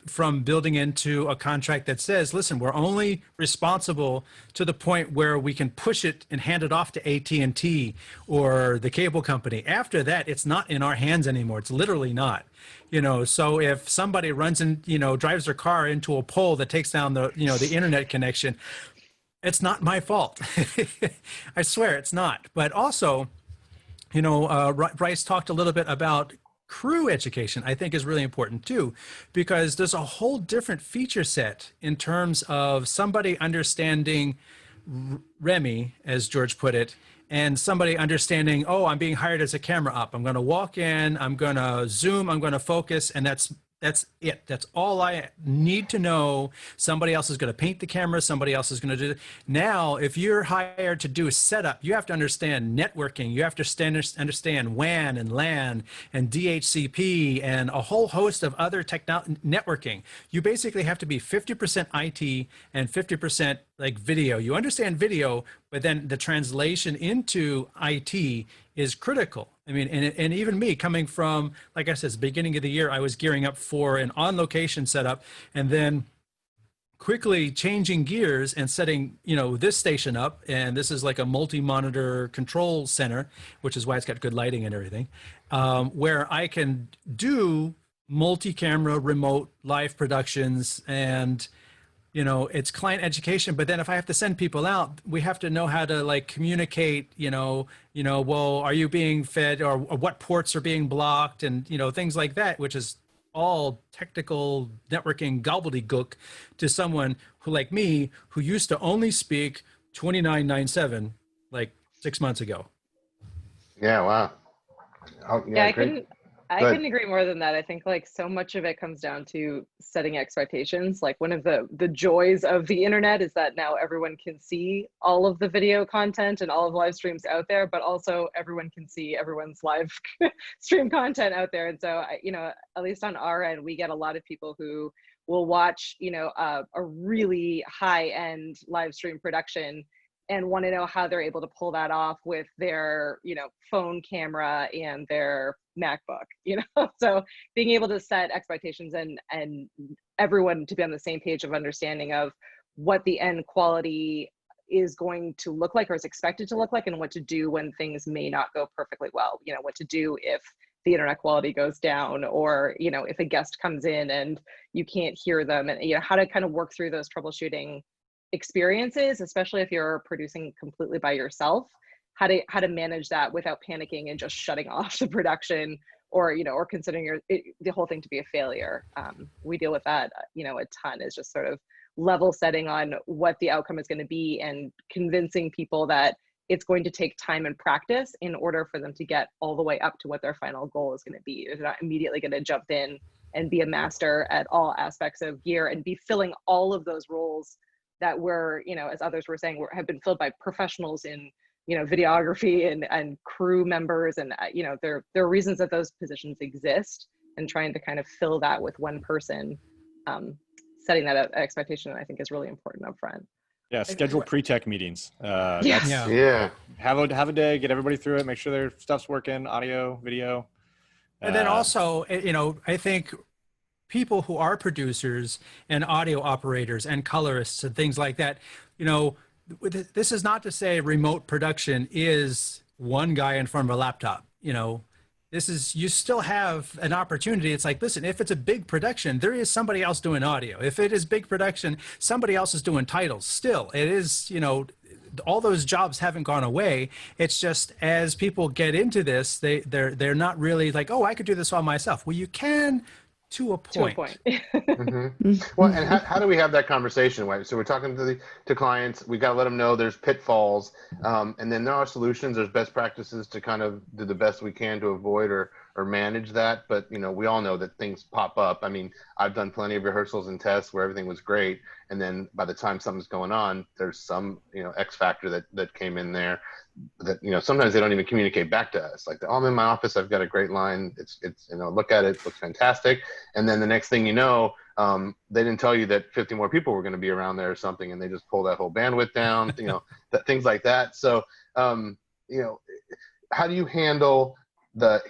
from building into a contract that says, listen, we're only responsible to the point where we can push it and hand it off to AT&T or the cable company. After that, it's not in our hands anymore. It's literally not. So if somebody runs and, drives their car into a pole that takes down the internet connection, it's not my fault. I swear it's not. But also, Bryce talked a little bit about crew education, I think is really important too, because there's a whole different feature set in terms of somebody understanding Remy, as George put it, and somebody understanding, oh, I'm being hired as a camera op. I'm going to walk in, I'm going to zoom, I'm going to focus, and that's it. That's all I need to know. Somebody else is going to paint the camera. Somebody else is going to do it. Now, if you're hired to do a setup, you have to understand networking. You have to understand WAN and LAN and DHCP and a whole host of other networking. You basically have to be 50% IT and 50% like video. You understand video, but then the translation into IT is critical. I mean, and even me coming from, like I said, the beginning of the year, I was gearing up for an on-location setup, and then quickly changing gears and setting, this station up. And this is like a multi-monitor control center, which is why it's got good lighting and everything, where I can do multi-camera remote live productions and, it's client education. But then if I have to send people out, we have to know how to communicate, well, are you being fed or what ports are being blocked and, things like that, which is all technical networking gobbledygook to someone who, like me, who used to only speak 2997 like 6 months ago. Yeah. Wow. Oh, Yeah, great. I couldn't agree more than that. I think so much of it comes down to setting expectations. Like one of the joys of the internet is that now everyone can see all of the video content and all of the live streams out there, but also everyone can see everyone's live stream content out there. And so, at least on our end, we get a lot of people who will watch, a really high end live stream production and want to know how they're able to pull that off with their, phone camera and their MacBook, so being able to set expectations and everyone to be on the same page of understanding of what the end quality is going to look like or is expected to look like, and what to do when things may not go perfectly well, what to do if the internet quality goes down, or, if a guest comes in and you can't hear them, and, how to kind of work through those troubleshooting experiences, especially if you're producing completely by yourself, how to manage that without panicking and just shutting off the production, or or considering the whole thing to be a failure. We deal with that a ton, is just sort of level setting on what the outcome is going to be and convincing people that it's going to take time and practice in order for them to get all the way up to what their final goal is going to be. They're not immediately going to jump in and be a master at all aspects of gear and be filling all of those roles that were, as others were saying, have been filled by professionals in, videography and crew members. And, there are reasons that those positions exist, and trying to kind of fill that with one person, setting that expectation, I think, is really important up front. Yeah, schedule pre-tech meetings. Yeah. Have a day, get everybody through it, make sure their stuff's working, audio, video. And then also, I think people who are producers and audio operators and colorists and things like that, this is not to say remote production is one guy in front of a laptop. This is, you still have an opportunity. It's like, listen, if it's a big production, there is somebody else doing audio. If it is big production, somebody else is doing titles. Still, it is, all those jobs haven't gone away. It's just, as people get into this, they're not really like, oh, I could do this all myself. Well, you can, to a point. Mm-hmm. Well, and how do we have that conversation? Right? So we're talking to clients. We got to let them know there's pitfalls, and then there are solutions. There's best practices to kind of do the best we can to avoid or manage that. But we all know that things pop up. I mean, I've done plenty of rehearsals and tests where everything was great, and then by the time something's going on, there's some X factor that came in there. That sometimes they don't even communicate back to us, like, oh, I'm in my office, I've got a great line, it's look at it, looks fantastic, and then the next thing they didn't tell you that 50 more people were going to be around there or something, and they just pull that whole bandwidth down, that things like that. So how do you handle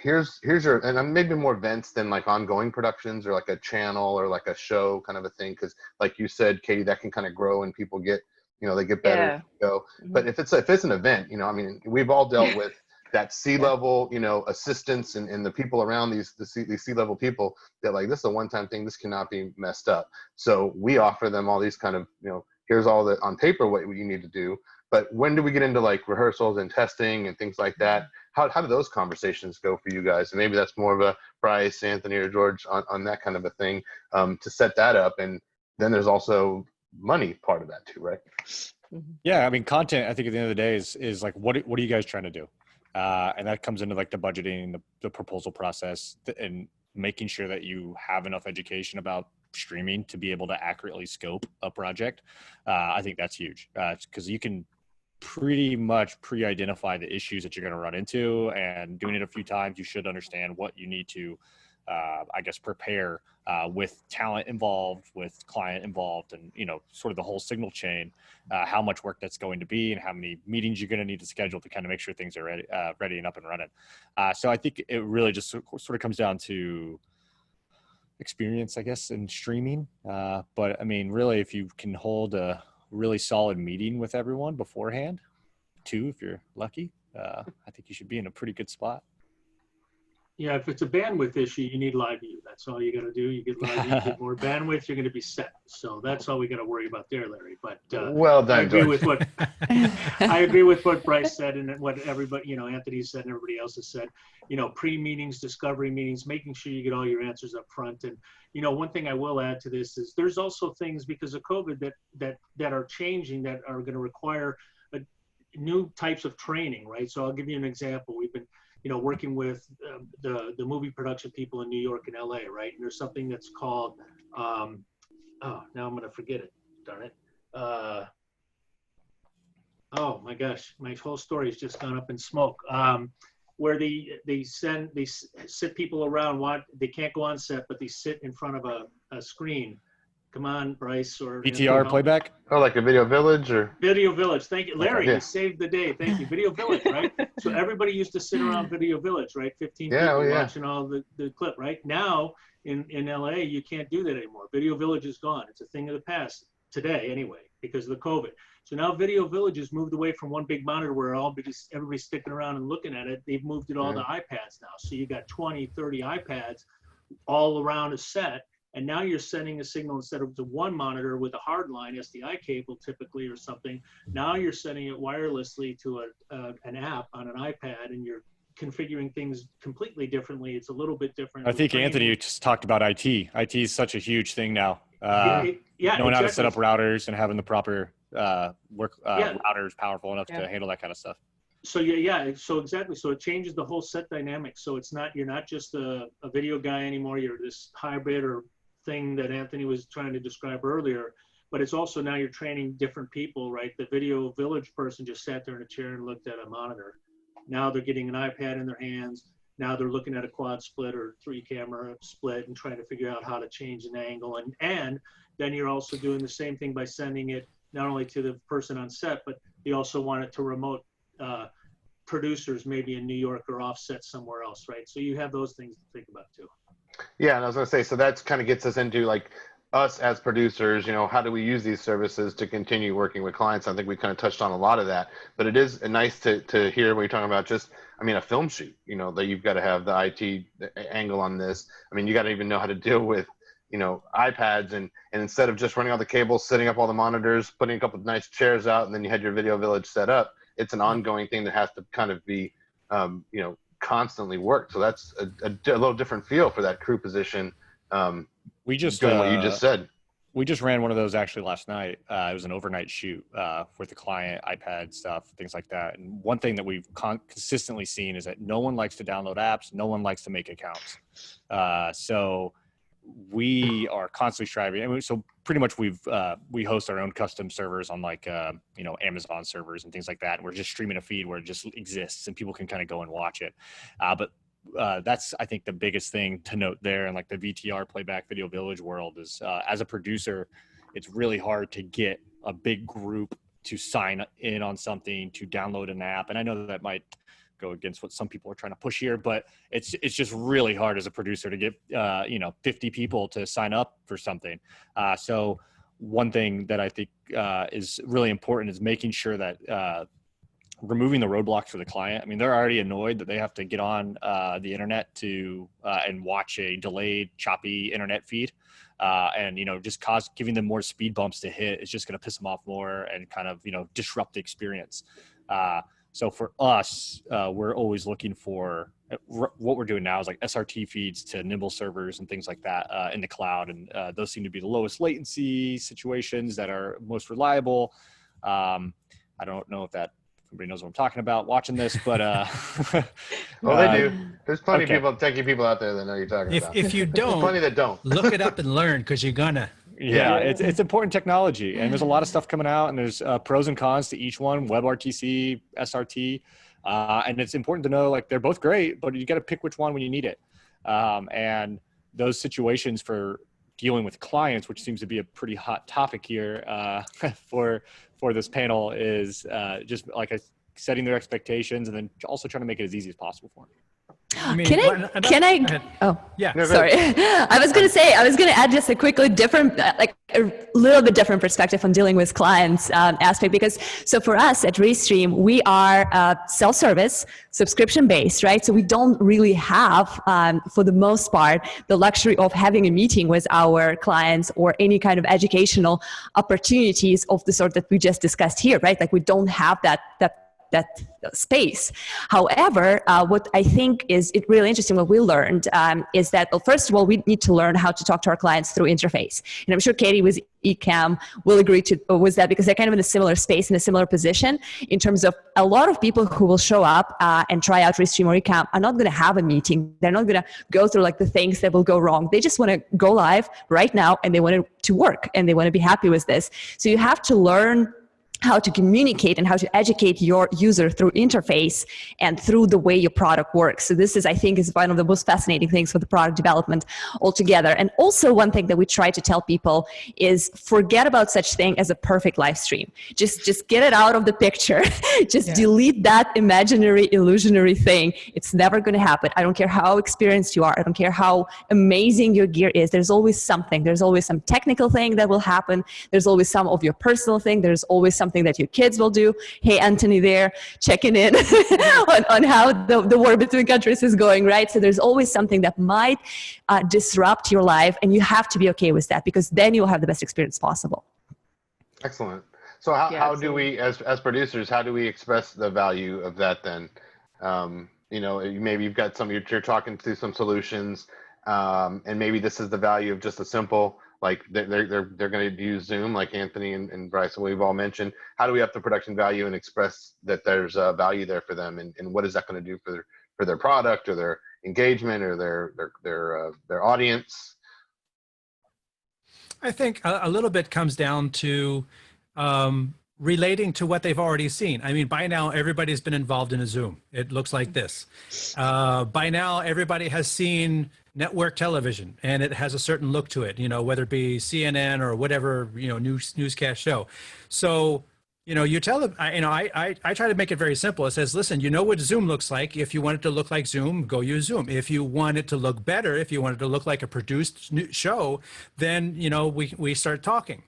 here's your, and I'm maybe more events than like ongoing productions or like a channel or like a show kind of a thing, because like you said, Katie, that can kind of grow and people get, they get better as you go. But if it's an event, I mean, we've all dealt with that C-level, assistants and the people around these C-level people that like, this is a one-time thing, this cannot be messed up. So we offer them all these kind of, here's all the on paper what you need to do. But when do we get into like rehearsals and testing and things like that? How do those conversations go for you guys? And maybe that's more of a Bryce, Anthony, or George on that kind of a thing, to set that up. And then there's also money part of that too, right? Yeah, I mean, content, I think at the end of the day is like, what are you guys trying to do? And that comes into like the budgeting, the proposal process, and making sure that you have enough education about streaming to be able to accurately scope a project. I think that's huge, because you can pretty much pre-identify the issues that you're going to run into, and doing it a few times, you should understand what you need to, I guess, prepare with talent involved, with client involved, and, sort of the whole signal chain, how much work that's going to be and how many meetings you're going to need to schedule to kind of make sure things are ready and up and running. So I think it really just sort of comes down to experience, I guess, in streaming. But I mean, really, if you can hold a really solid meeting with everyone beforehand, too, if you're lucky, I think you should be in a pretty good spot. Yeah, if it's a bandwidth issue, you need live view. That's all you got to do. You get live view, you get more bandwidth, you're going to be set. So that's all we got to worry about there, Larry. But well done, I agree George. with what Bryce said and what everybody, Anthony said and everybody else has said. Pre-meetings, discovery meetings, making sure you get all your answers up front. And one thing I will add to this is there's also things because of COVID that are changing, that are going to require new types of training, right? So I'll give you an example. We've been working with the movie production people in New York and LA, right? And there's something that's called, now I'm going to forget it, darn it. Oh my gosh, my whole story has just gone up in smoke. Where they sit people around, they can't go on set, but they sit in front of a screen. Come on, Bryce, or VTR playback? Oh, like a video village or? Video village. Thank you, Larry. Okay, yeah. You saved the day. Thank you. Video village, right? So everybody used to sit around video village, right? 15 people watching all the clip, right? Now in LA, you can't do that anymore. Video village is gone. It's a thing of the past today, anyway, because of the COVID. So now video village has moved away from one big monitor where everybody's sticking around and looking at it. They've moved it all to iPads now. So you got 20, 30 iPads all around a set. And now you're sending a signal instead of to one monitor with a hard line SDI cable typically or something. Now you're sending it wirelessly to an app on an iPad, and you're configuring things completely differently. It's a little bit different. I think Anthony just talked about IT. IT is such a huge thing now. Knowing how to set up routers and having the proper routers powerful enough to handle that kind of stuff. So so exactly. So it changes the whole set dynamic. So you're not just a video guy anymore. You're this hybrid or thing that Anthony was trying to describe earlier, but it's also now you're training different people, right? The video village person just sat there in a chair and looked at a monitor. Now they're getting an iPad in their hands. Now they're looking at a quad split or 3-camera split and trying to figure out how to change an angle. And then you're also doing the same thing by sending it not only to the person on set, but they also want it to remote producers maybe in New York or offset somewhere else, right? So you have those things to think about too. Yeah, and I was going to say, so that kind of gets us into like us as producers, how do we use these services to continue working with clients? I think we kind of touched on a lot of that, but it is nice to hear what you're talking about. Just, I mean, a film shoot, that you've got to have the IT angle on this. I mean, you got to even know how to deal with, iPads and instead of just running all the cables, setting up all the monitors, putting a couple of nice chairs out, and then you had your video village set up. It's an ongoing thing that has to kind of be, constantly worked. So that's a little different feel for that crew position. We just doing what you just said. We just ran one of those actually last night. It was an overnight shoot with the client, iPad stuff, things like that. And one thing that we've consistently seen is that no one likes to download apps. No one likes to make accounts. So we are constantly striving. I mean, so pretty much we host our own custom servers on like Amazon servers and things like that. And we're just streaming a feed where it just exists and people can kind of go and watch it. But that's, I think, the biggest thing to note there. And like the VTR playback video village world is, as a producer, it's really hard to get a big group to sign in on something, to download an app. And I know that might go against what some people are trying to push here, but it's just really hard as a producer to get 50 people to sign up for something. So one thing that I think is really important is making sure that removing the roadblocks for the client. I mean, they're already annoyed that they have to get on the internet to and watch a delayed, choppy internet feed. And, just giving them more speed bumps to hit is just going to piss them off more and kind of, disrupt the experience. So for us, we're always looking for what we're doing now is like SRT feeds to Nimble servers and things like that in the cloud. And those seem to be the lowest latency situations that are most reliable. I don't know if everybody knows what I'm talking about watching this, but well, they do. There's plenty of techie people out there that know you're talking about. If you don't, plenty that don't. Look it up and learn, because you're gonna. Yeah, it's important technology, and there's a lot of stuff coming out, and there's pros and cons to each one: WebRTC, SRT, and it's important to know like they're both great, but you got to pick which one when you need it. And those situations for dealing with clients, which seems to be a pretty hot topic here for this panel, is just like setting their expectations and then also trying to make it as easy as possible for them. Can I? Oh, yeah. No, sorry. I was going to add just a quickly different, like a little bit different perspective on dealing with clients aspect, because so for us at Restream, we are self-service, subscription-based, right? So we don't really have, for the most part, the luxury of having a meeting with our clients or any kind of educational opportunities of the sort that we just discussed here, right? Like we don't have that space. However, what I think is really interesting, what we learned is that, well, first of all, we need to learn how to talk to our clients through interface. And I'm sure Katie with eCam will agree with that, because they're kind of in a similar space, in a similar position, in terms of a lot of people who will show up and try out Restream or eCam are not going to have a meeting. They're not going to go through like the things that will go wrong. They just want to go live right now, and they want it to work, and they want to be happy with this. So you have to learn how to communicate and how to educate your user through interface and through the way your product works. So this is, I think, is one of the most fascinating things for the product development altogether. And also one thing that we try to tell people is forget about such thing as a perfect live stream. Just get it out of the picture. Delete that imaginary, illusionary thing. It's never going to happen. I don't care how experienced you are. I don't care how amazing your gear is. There's always something. There's always some technical thing that will happen. There's always some of your personal thing. There's always something that your kids will do. Hey, Anthony there, checking in on how the war between countries is going, right? So there's always something that might disrupt your life, and you have to be okay with that, because then you'll have the best experience possible. Excellent. So how do we, as producers, how do we express the value of that then? Maybe you've got you're talking through some solutions, and maybe this is the value of just a simple, like they're going to use Zoom, like Anthony and Bryce, and we've all mentioned. How do we up the production value and express that there's value there for them, and what is that going to do for their product or their engagement or their audience? I think a little bit comes down to relating to what they've already seen. I mean, by now everybody's been involved in a Zoom. It looks like this. By now everybody has seen network television, and it has a certain look to it, whether it be CNN or whatever, newscast show. So, you tell them, I try to make it very simple. It says, listen, you know what Zoom looks like. If you want it to look like Zoom, go use Zoom. If you want it to look better, if you want it to look like a produced show, then, we start talking.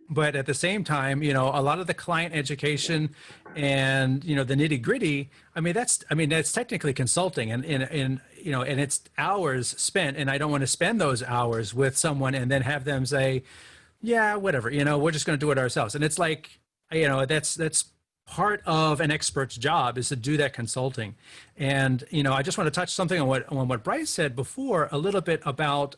But at the same time, a lot of the client education and, the nitty gritty, that's technically consulting, and it's hours spent, and I don't want to spend those hours with someone and then have them say, yeah, whatever, we're just going to do it ourselves. And it's like, that's part of an expert's job, is to do that consulting. And, I just want to touch something on what Bryce said before, a little bit about,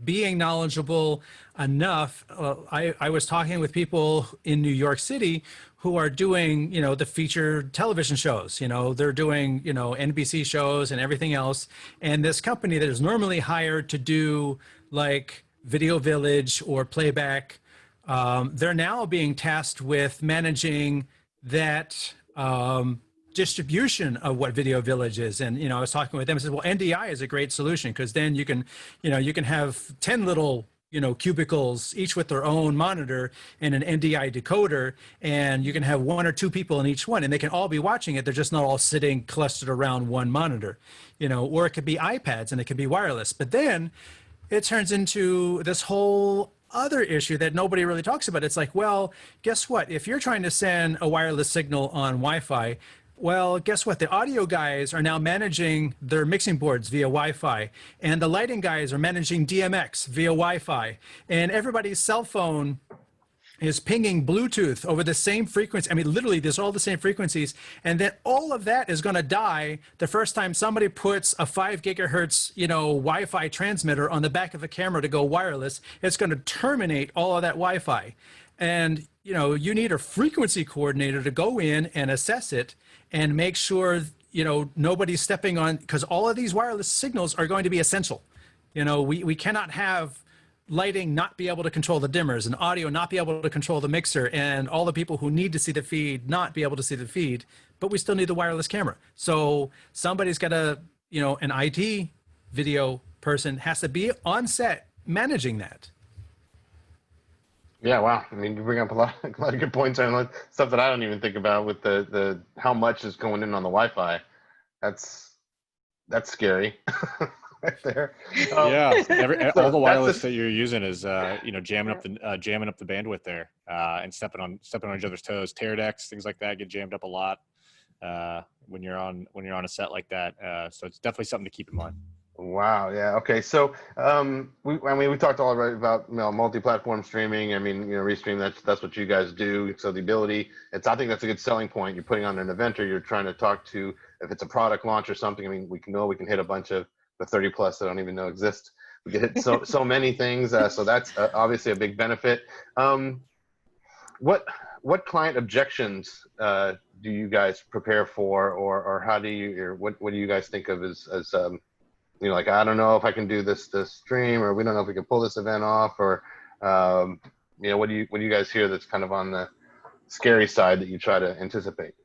being knowledgeable enough. I was talking with people in New York City who are doing, the featured television shows. They're doing, NBC shows and everything else. And this company that is normally hired to do like Video Village or playback, they're now being tasked with managing that distribution of what Video Village is. And, I was talking with them, I said, well, NDI is a great solution, because then you can have 10 little cubicles, each with their own monitor and an NDI decoder, and you can have 1 or 2 people in each one, and they can all be watching it. They're just not all sitting clustered around one monitor, or it could be iPads and it could be wireless. But then it turns into this whole other issue that nobody really talks about. It's like, well, guess what? If you're trying to send a wireless signal on Wi-Fi, well, guess what? The audio guys are now managing their mixing boards via Wi-Fi, and the lighting guys are managing DMX via Wi-Fi, and everybody's cell phone is pinging Bluetooth over the same frequency. I mean, literally, there's all the same frequencies, and then all of that is going to die the first time somebody puts a 5 gigahertz, Wi-Fi transmitter on the back of a camera to go wireless. It's going to terminate all of that Wi-Fi, and you need a frequency coordinator to go in and assess it and make sure, nobody's stepping on, because all of these wireless signals are going to be essential. We cannot have lighting not be able to control the dimmers and audio not be able to control the mixer and all the people who need to see the feed not be able to see the feed, but we still need the wireless camera. So somebody's got to, an IT video person has to be on set managing that. Yeah, wow. I mean, you bring up a lot of good points on stuff that I don't even think about with the how much is going in on the Wi-Fi. That's scary, right there. Yeah, all the wireless that you're using is jamming up the bandwidth there and stepping on each other's toes. Tear decks, things like that get jammed up a lot when you're on a set like that. So it's definitely something to keep in mind. Wow. Yeah. Okay. So, we talked all about multi-platform streaming. I mean, Restream. That's what you guys do. So the ability, I think that's a good selling point. You're putting on an event, or you're trying to talk to, if it's a product launch or something. I mean, we can hit a bunch of the 30 plus that I don't even know exist. We can hit so many things. So that's obviously a big benefit. What client objections do you guys prepare for, or how do you, or what do you guys think of as like, I don't know if I can do this stream, or we don't know if we can pull this event off, or what do you guys hear that's kind of on the scary side that you try to anticipate?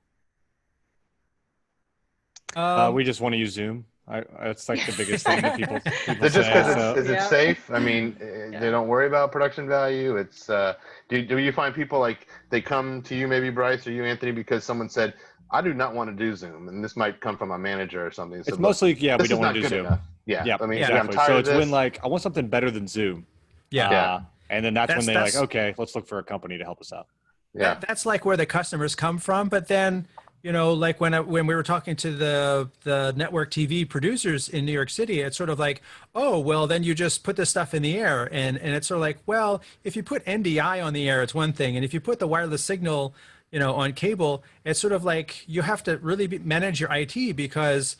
We just want to use Zoom. It's like the biggest thing that people Is say. Is it safe? I mean, they don't worry about production value. It's do you find people like they come to you, maybe Bryce or you, Anthony, because someone said, I do not want to do Zoom, and this might come from a manager or something. So, it's mostly, we don't want to do Zoom. Yeah. I mean, exactly. I'm tired so of it's this. when like, I want something better than Zoom. Yeah. And then that's when they're like, okay, let's look for a company to help us out. Yeah. That's like where the customers come from. But then, like when we were talking to the network TV producers in New York City, it's sort of like, oh, well, then you just put this stuff in the air. And it's sort of like, well, if you put NDI on the air, it's one thing. And if you put the wireless signal on cable, it's sort of like you have to really manage your IT, because,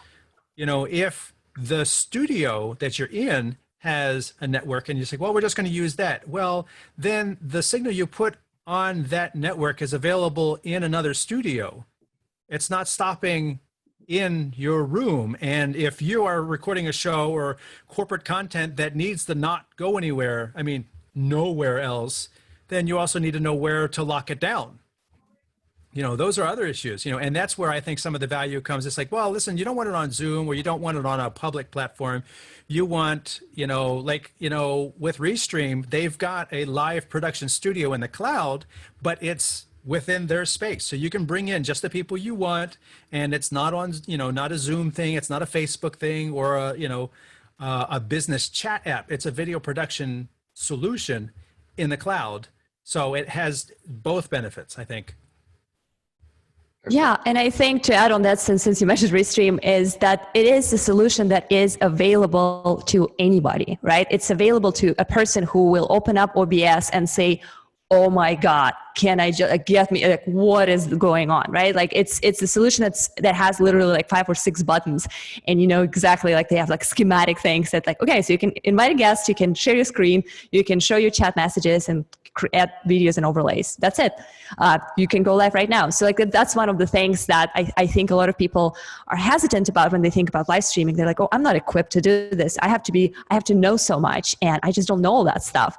if the studio that you're in has a network and you say, well, we're just going to use that. Well, then the signal you put on that network is available in another studio. It's not stopping in your room. And if you are recording a show or corporate content that needs to not go anywhere, I mean, nowhere else, then you also need to know where to lock it down. Those are other issues, and that's where I think some of the value comes. It's like, well, listen, you don't want it on Zoom, or you don't want it on a public platform. You want, with Restream, they've got a live production studio in the cloud, but it's within their space. So you can bring in just the people you want, and it's not on, not a Zoom thing. It's not a Facebook thing or a business chat app. It's a video production solution in the cloud. So it has both benefits, I think. Yeah, and I think to add on that, since you mentioned Restream, is that it is a solution that is available to anybody, right? It's available to a person who will open up OBS and say, oh my God, can I just get me, like, what is going on, right? Like it's a solution that has literally like 5 or 6 buttons, and exactly, like they have like schematic things that like, okay, so you can invite a guest, you can share your screen, you can show your chat messages and add videos and overlays. That's it. You can go live right now. So like that's one of the things that I think a lot of people are hesitant about when they think about live streaming. They're like, oh, I'm not equipped to do this. I have to know so much, and I just don't know all that stuff.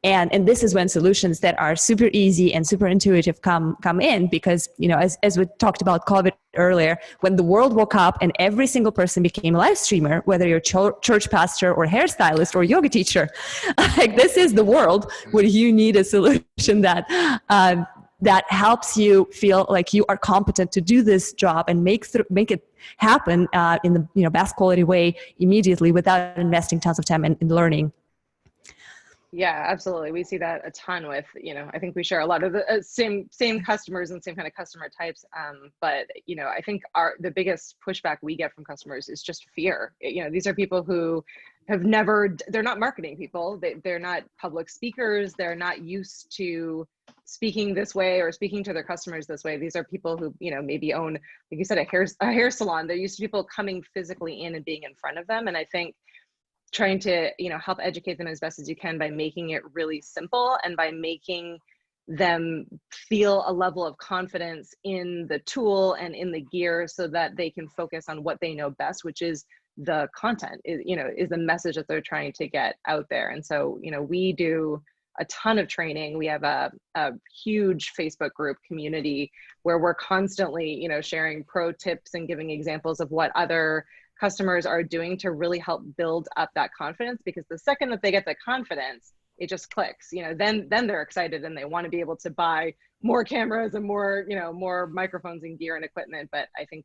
And this is when solutions that are super easy and super intuitive come in, because, you know, as we talked about COVID earlier, when the world woke up and every single person became a live streamer, whether you're church pastor or hairstylist or yoga teacher, like this is the world where you need a solution that helps you feel like you are competent to do this job and make it happen in the, you know, best quality way immediately without investing tons of time in learning. Yeah, absolutely. We see that a ton with, you know, I think we share a lot of the same customers and same kind of customer types. But, you know, I think the biggest pushback we get from customers is just fear. You know, these are people who have they're not marketing people. They're not public speakers. They're not used to speaking this way or speaking to their customers this way. These are people who, you know, maybe own, like you said, a hair salon. They're used to people coming physically in and being in front of them. And I think trying to, you know, help educate them as best as you can by making it really simple and by making them feel a level of confidence in the tool and in the gear so that they can focus on what they know best, which is the content, is the message that they're trying to get out there. And so, you know, we do a ton of training. We have a huge Facebook group community where we're constantly, you know, sharing pro tips and giving examples of what other customers are doing to really help build up that confidence, because the second that they get the confidence, it just clicks, you know, then they're excited and they want to be able to buy more cameras and more, you know, more microphones and gear and equipment. But I think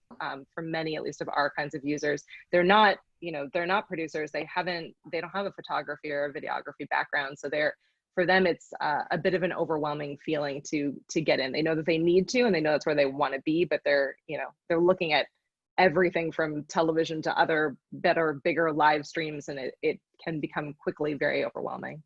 for many, at least of our kinds of users, they're not producers. They don't have a photography or a videography background. So for them, it's a bit of an overwhelming feeling to get in. They know that they need to, and they know that's where they want to be, but they're looking at everything from television to other better, bigger live streams, and it can become quickly very overwhelming.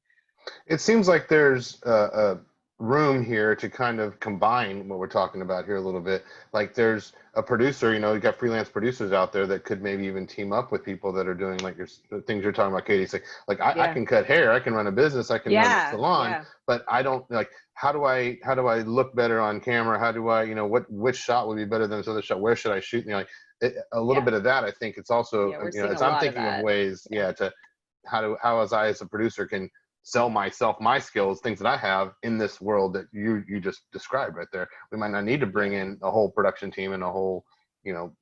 It seems like there's a room here to kind of combine what we're talking about here a little bit. Like there's a producer, you know, you got freelance producers out there that could maybe even team up with people that are doing like the things you're talking about, Katie. It's like I can cut hair, I can run a business, I can run a salon, but I don't, like, how do I look better on camera? How do I, you know, which shot would be better than this other shot? Where should I shoot? You know, like a little bit of that. I think it's also, you know, as I'm thinking of ways, to how as I as a producer can sell myself my skills, things that I have in this world that you just described right there. We might not need to bring in a whole production team and a whole, you know,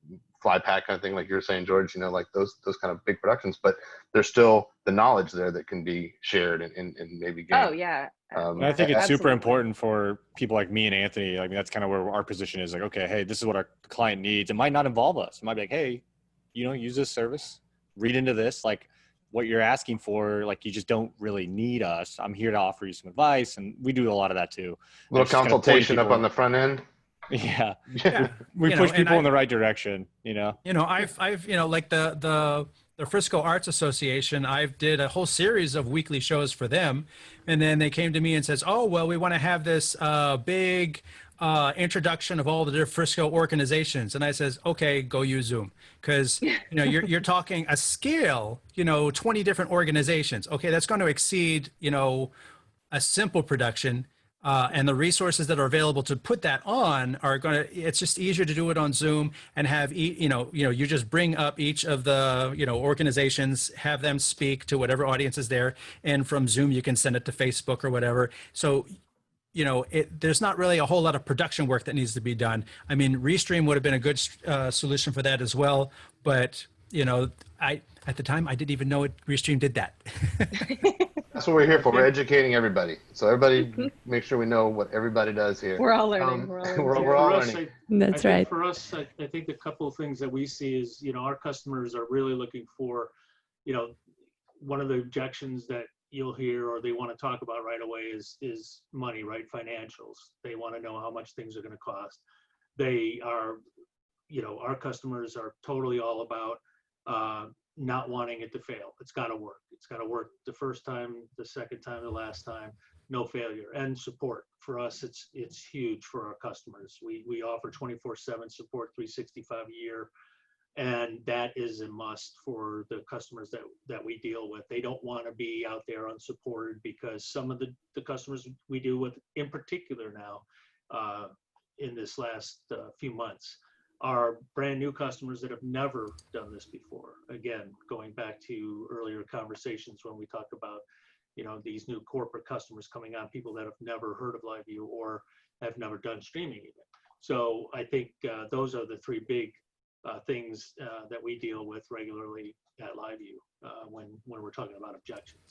fly pack kind of thing, like you're saying, George, you know, like those kind of big productions, but there's still the knowledge there that can be shared and maybe gained. Oh yeah. And I think it's super important for people like me and Anthony. I mean, that's kind of where our position is, like, okay, hey, this is what our client needs. It might not involve us. It might be like, hey, you know, use this service, read into this, like what you're asking for, like you just don't really need us. I'm here to offer you some advice, and we do a lot of that too. A little consultation up on the front end. Yeah. We push people in the right direction, you know. You know, I've you know, like the Frisco Arts Association, I did a whole series of weekly shows for them, and then they came to me and says, oh, well, we want to have this big introduction of all the different Frisco organizations. And I says, okay, go use Zoom. Because, you know, you're talking a scale, you know, 20 different organizations. Okay, that's going to exceed, you know, a simple production. And the resources that are available to put that on are going to, it's just easier to do it on Zoom and have, you just bring up each of the, you know, organizations, have them speak to whatever audience is there. And from Zoom, you can send it to Facebook or whatever. So, you know, there's not really a whole lot of production work that needs to be done. I mean, Restream would have been a good solution for that as well. But, you know, at the time, I didn't even know Restream did that. That's what we're here for. We're educating everybody. So everybody, make sure we know what everybody does here. We're all learning. We're all learning. That's right. For us, I think a couple of things that we see is, you know, our customers are really looking for, you know, one of the objections that you'll hear or they want to talk about right away is money, right? Financials. They want to know how much things are going to cost. They are, you know, our customers are totally all about not wanting it to fail. It's got to work. It's got to work the first time, the second time, the last time, no failure. And support. For us, it's huge for our customers. We offer 24/7 support, 365 a year. And that is a must for the customers that we deal with. They don't want to be out there unsupported, because some of the customers we deal with in particular now in this last few months are brand new customers that have never done this before. Again, going back to earlier conversations when we talked about, you know, these new corporate customers coming on, people that have never heard of LiveView or have never done streaming even. So I think those are the three big things that we deal with regularly at LiveView when we're talking about objections.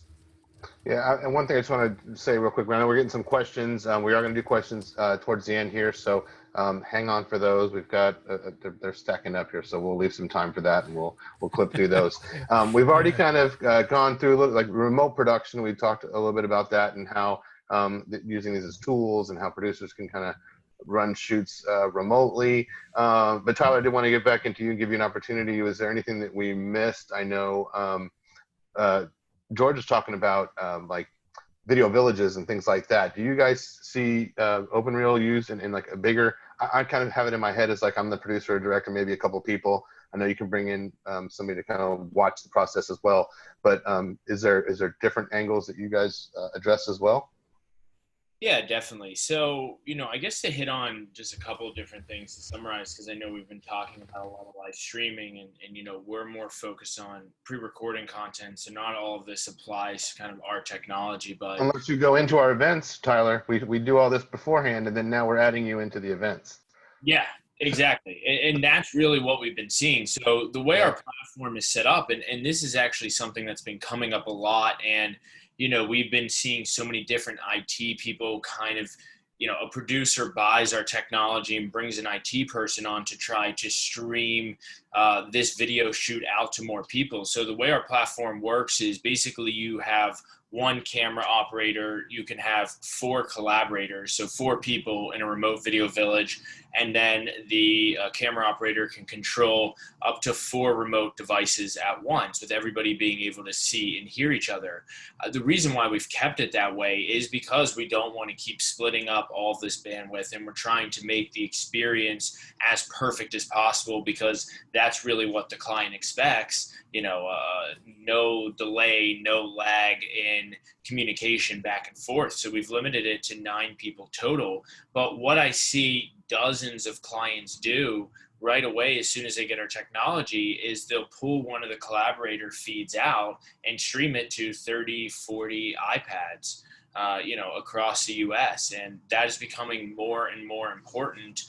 Yeah, and one thing I just want to say real quick, I know we're getting some questions. We are going to do questions towards the end here, so hang on for those. We've got they're stacking up here, so we'll leave some time for that, and we'll clip through those. We've already kind of gone through a little, like remote production. We talked a little bit about that and how using these as tools and how producers can kind of run shoots remotely. But Tyler, I did want to get back into you and give you an opportunity. Was there anything that we missed? I know George is talking about like video villages and things like that. Do you guys see OpenReel used in like a bigger, I kind of have it in my head as like I'm the producer or director, maybe a couple people. I know you can bring in somebody to kind of watch the process as well, but is there different angles that you guys address as well? Yeah, definitely. So, you know, I guess to hit on just a couple of different things to summarize, because I know we've been talking about a lot of live streaming and, you know, we're more focused on pre-recording content. So not all of this applies to kind of our technology, but unless you go into our events, Tyler, we do all this beforehand, and then now we're adding you into the events. Yeah, exactly. And that's really what we've been seeing. So the way our platform is set up, and this is actually something that's been coming up a lot, and you know, we've been seeing so many different IT people kind of, you know, a producer buys our technology and brings an IT person on to try to stream this video shoot out to more people. So the way our platform works is basically you have one camera operator, you can have 4 collaborators, so 4 people in a remote video village, and then the camera operator can control up to 4 remote devices at once, with everybody being able to see and hear each other. The reason why we've kept it that way is because we don't want to keep splitting up all of this bandwidth, and we're trying to make the experience as perfect as possible, because that's really what the client expects. You know, no delay, no lag in communication back and forth. So we've limited it to 9 people total. But what I see dozens of clients do right away as soon as they get our technology is they'll pull one of the collaborator feeds out and stream it to 30, 40 iPads, you know, across the US. And that is becoming more and more important,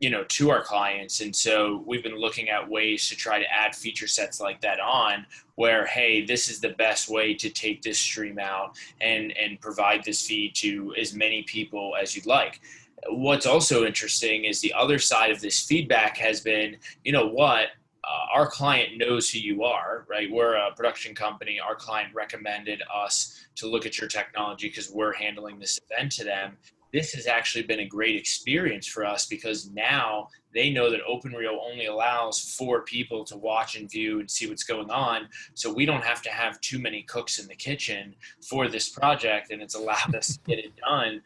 you know, to our clients. And so we've been looking at ways to try to add feature sets like that on, where, hey, this is the best way to take this stream out and provide this feed to as many people as you'd like. What's also interesting is the other side of this feedback has been, you know what, our client knows who you are, right? We're a production company. Our client recommended us to look at your technology because we're handling this event to them. This has actually been a great experience for us, because now they know that OpenReel only allows 4 people to watch and view and see what's going on. So we don't have to have too many cooks in the kitchen for this project, and it's allowed us to get it done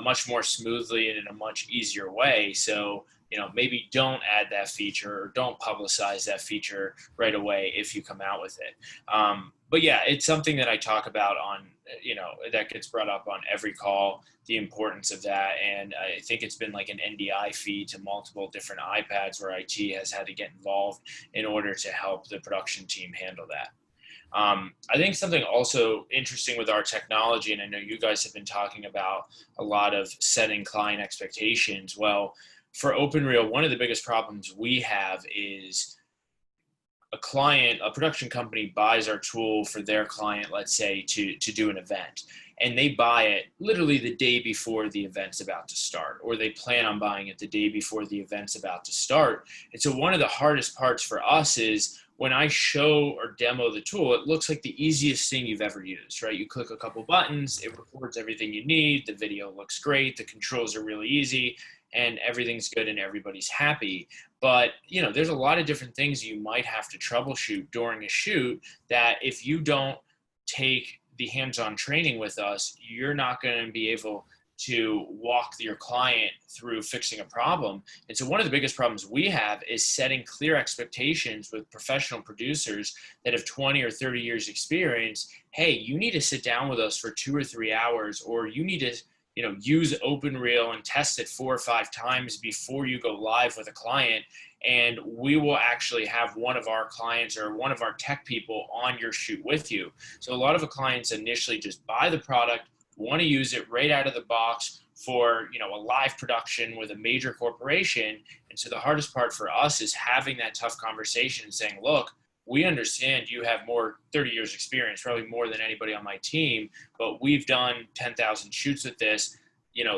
much more smoothly and in a much easier way. So, you know, maybe don't add that feature or don't publicize that feature right away if you come out with it. But yeah, it's something that I talk about on, you know, that gets brought up on every call, the importance of that. And I think it's been like an NDI feed to multiple different iPads where IT has had to get involved in order to help the production team handle that. I think something also interesting with our technology, and I know you guys have been talking about a lot of setting client expectations. Well, for OpenReel, one of the biggest problems we have is a client, a production company buys our tool for their client, let's say, to do an event. And they buy it literally the day before the event's about to start, or they plan on buying it the day before the event's about to start. And so one of the hardest parts for us is when I show or demo the tool, it looks like the easiest thing you've ever used, right? You click a couple buttons, it records everything you need, the video looks great, the controls are really easy, and everything's good and everybody's happy. But, you know, there's a lot of different things you might have to troubleshoot during a shoot that if you don't take the hands-on training with us, you're not going to be able to walk your client through fixing a problem. And so one of the biggest problems we have is setting clear expectations with professional producers that have 20 or 30 years experience. Hey, you need to sit down with us for 2 or 3 hours, or you need to, use OpenReel and test it 4 or 5 times before you go live with a client. And we will actually have one of our clients or one of our tech people on your shoot with you. So a lot of the clients initially just buy the product, want to use it right out of the box for, a live production with a major corporation. And so the hardest part for us is having that tough conversation and saying, look, we understand you have 30 years experience, probably more than anybody on my team, but we've done 10,000 shoots with this.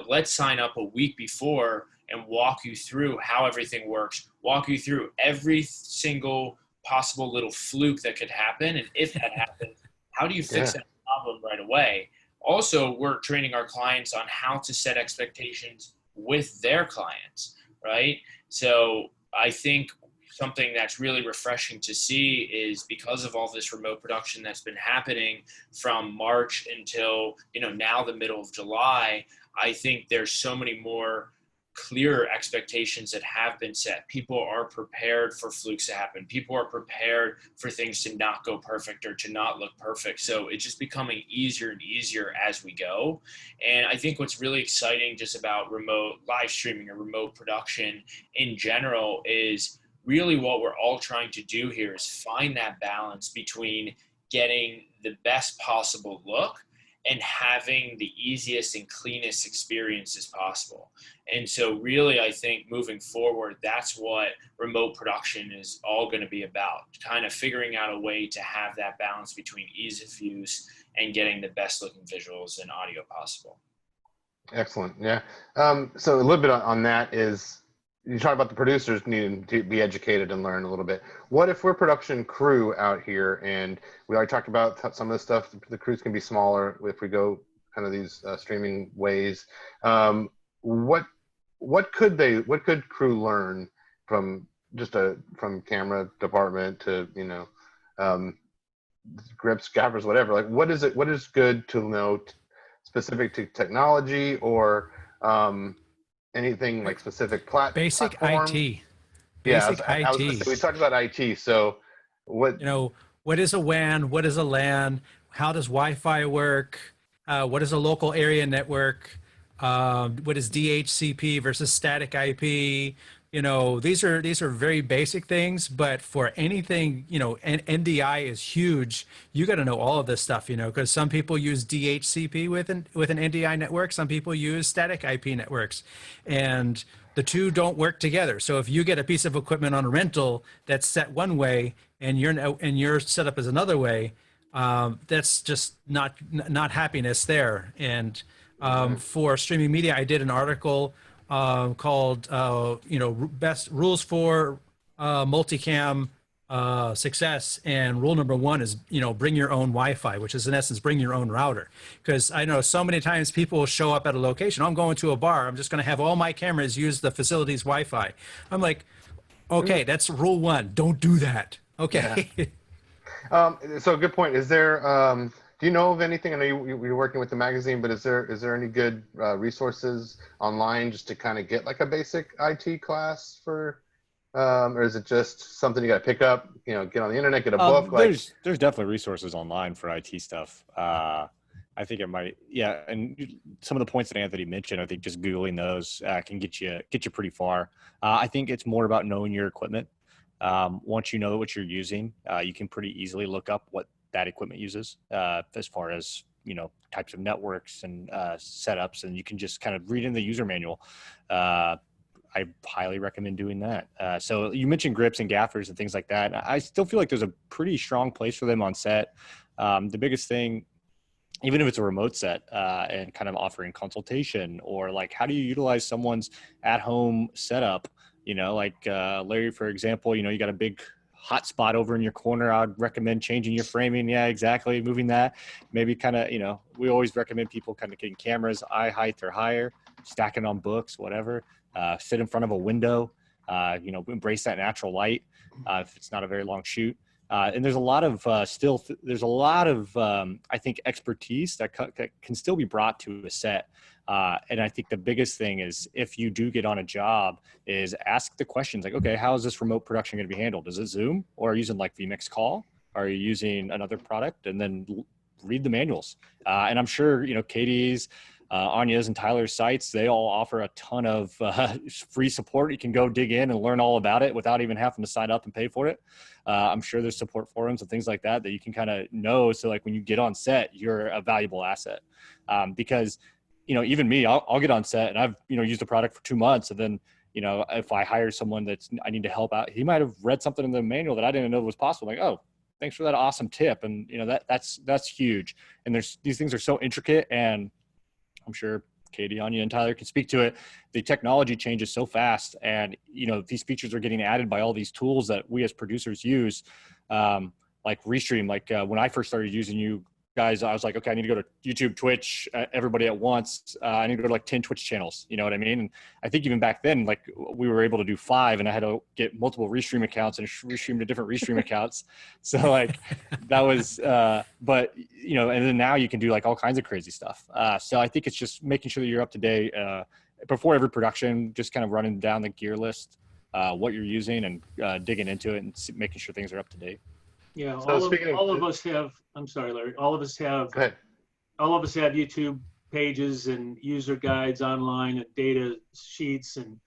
Let's sign up a week before and walk you through how everything works, walk you through every single possible little fluke that could happen. And if that happens, how do you fix that problem right away? Also, we're training our clients on how to set expectations with their clients, right? So I think something that's really refreshing to see is because of all this remote production that's been happening from March until, now the middle of July, I think there's so many more clearer expectations that have been set. People are prepared for flukes to happen. People are prepared for things to not go perfect or to not look perfect. So it's just becoming easier and easier as we go. And I think what's really exciting just about remote live streaming or remote production in general is really what we're all trying to do here is find that balance between getting the best possible look and having the easiest and cleanest experiences possible. And so really, I think moving forward, that's what remote production is all going to be about, kind of figuring out a way to have that balance between ease of use and getting the best looking visuals and audio possible. Excellent. Yeah. So a little bit on that is, you talk about the producers needing to be educated and learn a little bit. What if we're production crew out here, and we already talked about some of the stuff, the crews can be smaller if we go kind of these streaming ways. What could crew learn from from camera department to, grips, gaffers, whatever? Like, what is good to know specific to technology or, anything like specific basic platform? IT. Yeah, Basic I was gonna IT. say, we talked about IT. So what? What is a WAN? What is a LAN? How does Wi-Fi work? What is a local area network? What is DHCP versus static IP? These are very basic things, but for anything, NDI is huge. You got to know all of this stuff, because some people use DHCP with an NDI network. Some people use static IP networks, and the two don't work together. So if you get a piece of equipment on a rental that's set one way and your setup is another way, that's just not happiness there. And for streaming media, I did an article called best rules for multicam success, and rule number 1 is bring your own Wi-Fi, which is in essence bring your own router. Because I know so many times people will show up at a location, I'm going to a bar, I'm just going to have all my cameras use the facility's Wi-Fi. I'm like, okay, that's rule 1, don't do that. Okay. Yeah. So good point. Is there do you know of anything? I know you're working with the magazine, but is there any good resources online just to kind of get like a basic IT class for, or is it just something you got to pick up? Get on the internet, get a book. There's definitely resources online for IT stuff. I think it might, yeah. And some of the points that Anthony mentioned, I think just Googling those can get you pretty far. I think it's more about knowing your equipment. Once you know what you're using, you can pretty easily look up what that equipment uses as far as types of networks and setups, and you can just kind of read in the user manual. I highly recommend doing that. So you mentioned grips and gaffers and things like that. I still feel like there's a pretty strong place for them on set. The biggest thing, even if it's a remote set, and kind of offering consultation or like how do you utilize someone's at-home setup, like Larry, for example, you got a big hot spot over in your corner. I'd recommend changing your framing. Yeah, exactly. Moving that. Maybe kind of, we always recommend people kind of getting cameras eye height or higher, stacking on books, whatever. Sit in front of a window, embrace that natural light if it's not a very long shoot. And there's a lot of there's a lot of I think expertise that can still be brought to a set. And I think the biggest thing is, if you do get on a job, is ask the questions like, okay, how is this remote production going to be handled? Is it Zoom, or are you using like vMix Call? Are you using another product? And then read the manuals. And I'm sure, Katie's, Anya's, and Tyler's sites, they all offer a ton of free support. You can go dig in and learn all about it without even having to sign up and pay for it. I'm sure there's support forums and things like that you can kind of know. So like when you get on set, you're a valuable asset. Because, even me, I'll get on set and I've, used a product for 2 months. And then, if I hire someone I need to help out, he might've read something in the manual that I didn't know was possible. Like, oh, thanks for that awesome tip. And, that's huge. And these things are so intricate, and I'm sure Katie, Anya, and Tyler can speak to it. The technology changes so fast, and these features are getting added by all these tools that we as producers use, like Restream. Like when I first started using you guys, I was like, okay, I need to go to YouTube, Twitch, everybody at once. I need to go to like 10 Twitch channels. You know what I mean? And I think even back then, like we were able to do 5, and I had to get multiple Restream accounts and Restream to different Restream accounts. So like that was, but and then now you can do like all kinds of crazy stuff. So I think it's just making sure that you're up to date before every production, just kind of running down the gear list, what you're using, and digging into it and making sure things are up to date. Yeah, So all of us have, I'm sorry, Larry, all of us have YouTube pages and user guides online and data sheets and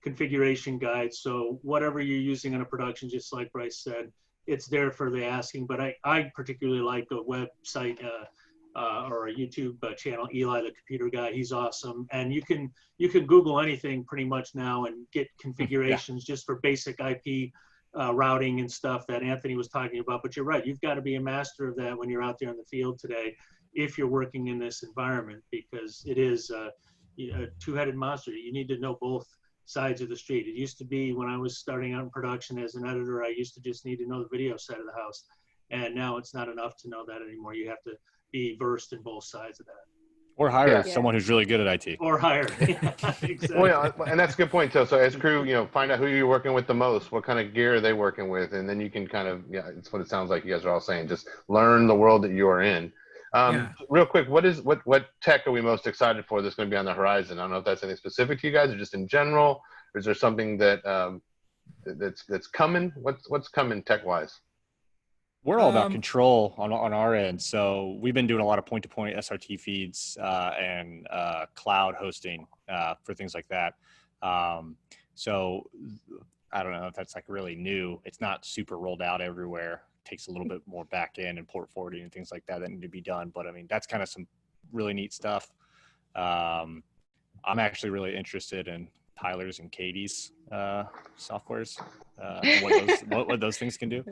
configuration guides. So whatever you're using in a production, just like Bryce said, it's there for the asking. But I particularly like a website or a YouTube channel, Eli the Computer Guy. He's awesome. And you can Google anything pretty much now and get configurations just for basic IP routing and stuff that Anthony was talking about. But you're right, you've got to be a master of that when you're out there in the field today, if you're working in this environment, because it is a two-headed monster. You need to know both sides of the street. It used to be when I was starting out in production as an editor, I used to just need to know the video side of the house. And now it's not enough to know that anymore. You have to be versed in both sides of that. Or hire someone who's really good at IT. Or hire. Exactly. Well, yeah, and that's a good point too. So as crew, find out who you're working with the most, what kind of gear are they working with, and then you can kind of, it's what it sounds like you guys are all saying. Just learn the world that you are in. Real quick, what tech are we most excited for that's going to be on the horizon? I don't know if that's anything specific to you guys or just in general, or is there something that that's coming? What's coming tech wise? We're all about control on our end. So we've been doing a lot of point-to-point SRT feeds and cloud hosting for things like that. So I don't know if that's like really new. It's not super rolled out everywhere. It takes a little bit more back end and port forwarding and things like that need to be done. But I mean, that's kind of some really neat stuff. I'm actually really interested in Tyler's and Katie's softwares, what those things can do.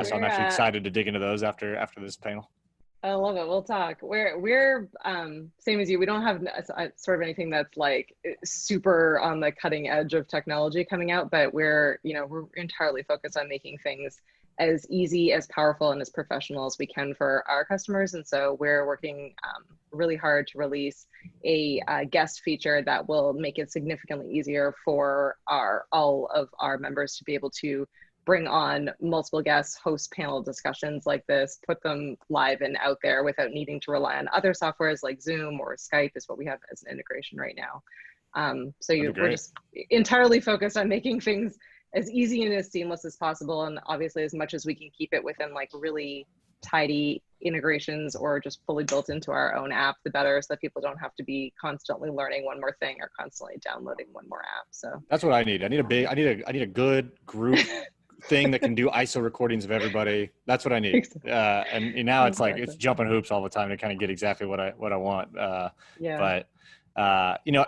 So I'm actually excited to dig into those after this panel. I love it. We'll talk. We're same as you. We don't have sort of anything that's like super on the cutting edge of technology coming out, but we're entirely focused on making things as easy, as powerful, and as professional as we can for our customers. And so we're working really hard to release a guest feature that will make it significantly easier for all of our members to be able to bring on multiple guests, host panel discussions like this, put them live and out there without needing to rely on other softwares like Zoom or Skype is what we have as an integration right now. We're just entirely focused on making things as easy and as seamless as possible. And obviously as much as we can keep it within like really tidy integrations or just fully built into our own app, the better, so that people don't have to be constantly learning one more thing or constantly downloading one more app. So that's what I need. I need a good group thing that can do ISO recordings of everybody. That's what I need. And now it's like it's jumping hoops all the time to kind of get exactly what I want. But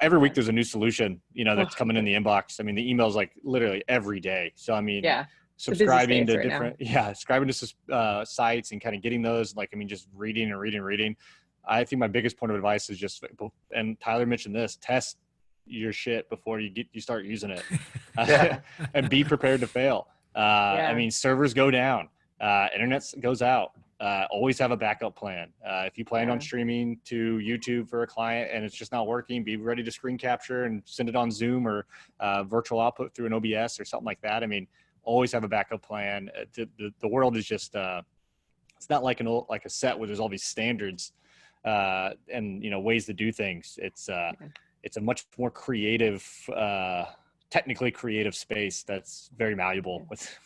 every week there's a new solution, that's coming in the inbox. I mean, the emails like literally every day. So I mean, subscribing to different, subscribing to sites and kind of getting those, just reading. I think my biggest point of advice is just, and Tyler mentioned this, test your shit before you start using it, and be prepared to fail. I mean, servers go down, internet goes out. Always have a backup plan. If you plan on streaming to YouTube for a client and it's just not working, be ready to screen capture and send it on Zoom or virtual output through an OBS or something like that. I mean, always have a backup plan. The world is just, it's not like like a set where there's all these standards and, ways to do things. It's a much more creative, technically creative space that's very malleable with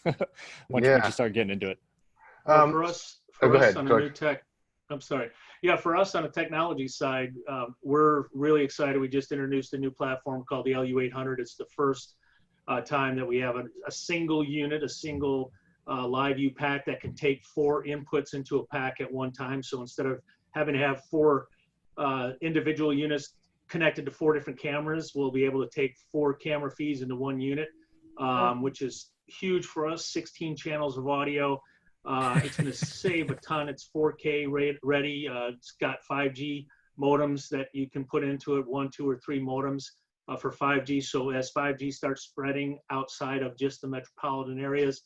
once you start getting into it. For us go ahead, on George. a new tech, I'm sorry. Yeah, for us on a technology side, we're really excited. We just introduced a new platform called the LU800. It's the first time that we have a single unit, a single live view pack that can take 4 inputs into a pack at one time. So instead of having to have 4 individual units connected to 4 different cameras, we'll be able to take 4 camera feeds into one unit, which is huge for us. 16 channels of audio. It's going to save a ton. It's 4K ready. It's got 5G modems that you can put into it, 1, 2, or 3 modems for 5G. So as 5G starts spreading outside of just the metropolitan areas,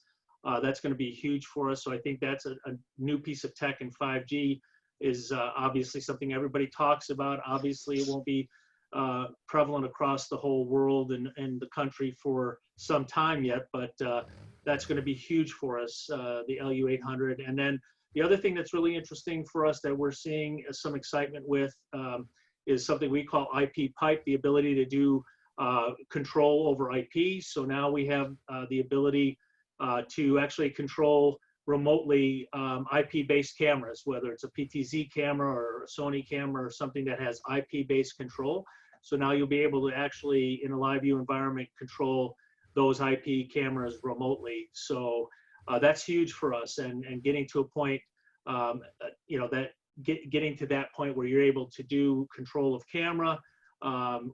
that's going to be huge for us. So I think that's a new piece of tech, and 5G is obviously something everybody talks about. Obviously, it won't be prevalent across the whole world and the country for some time yet, but that's going to be huge for us, the LU800. And then the other thing that's really interesting for us that we're seeing some excitement with is something we call IP pipe, the ability to do control over IP. So now we have the ability to actually control remotely IP-based cameras, whether it's a PTZ camera or a Sony camera or something that has IP-based control. So now you'll be able to actually, in a live view environment, control those IP cameras remotely. So that's huge for us, and getting to a point, that getting to that point where you're able to do control of camera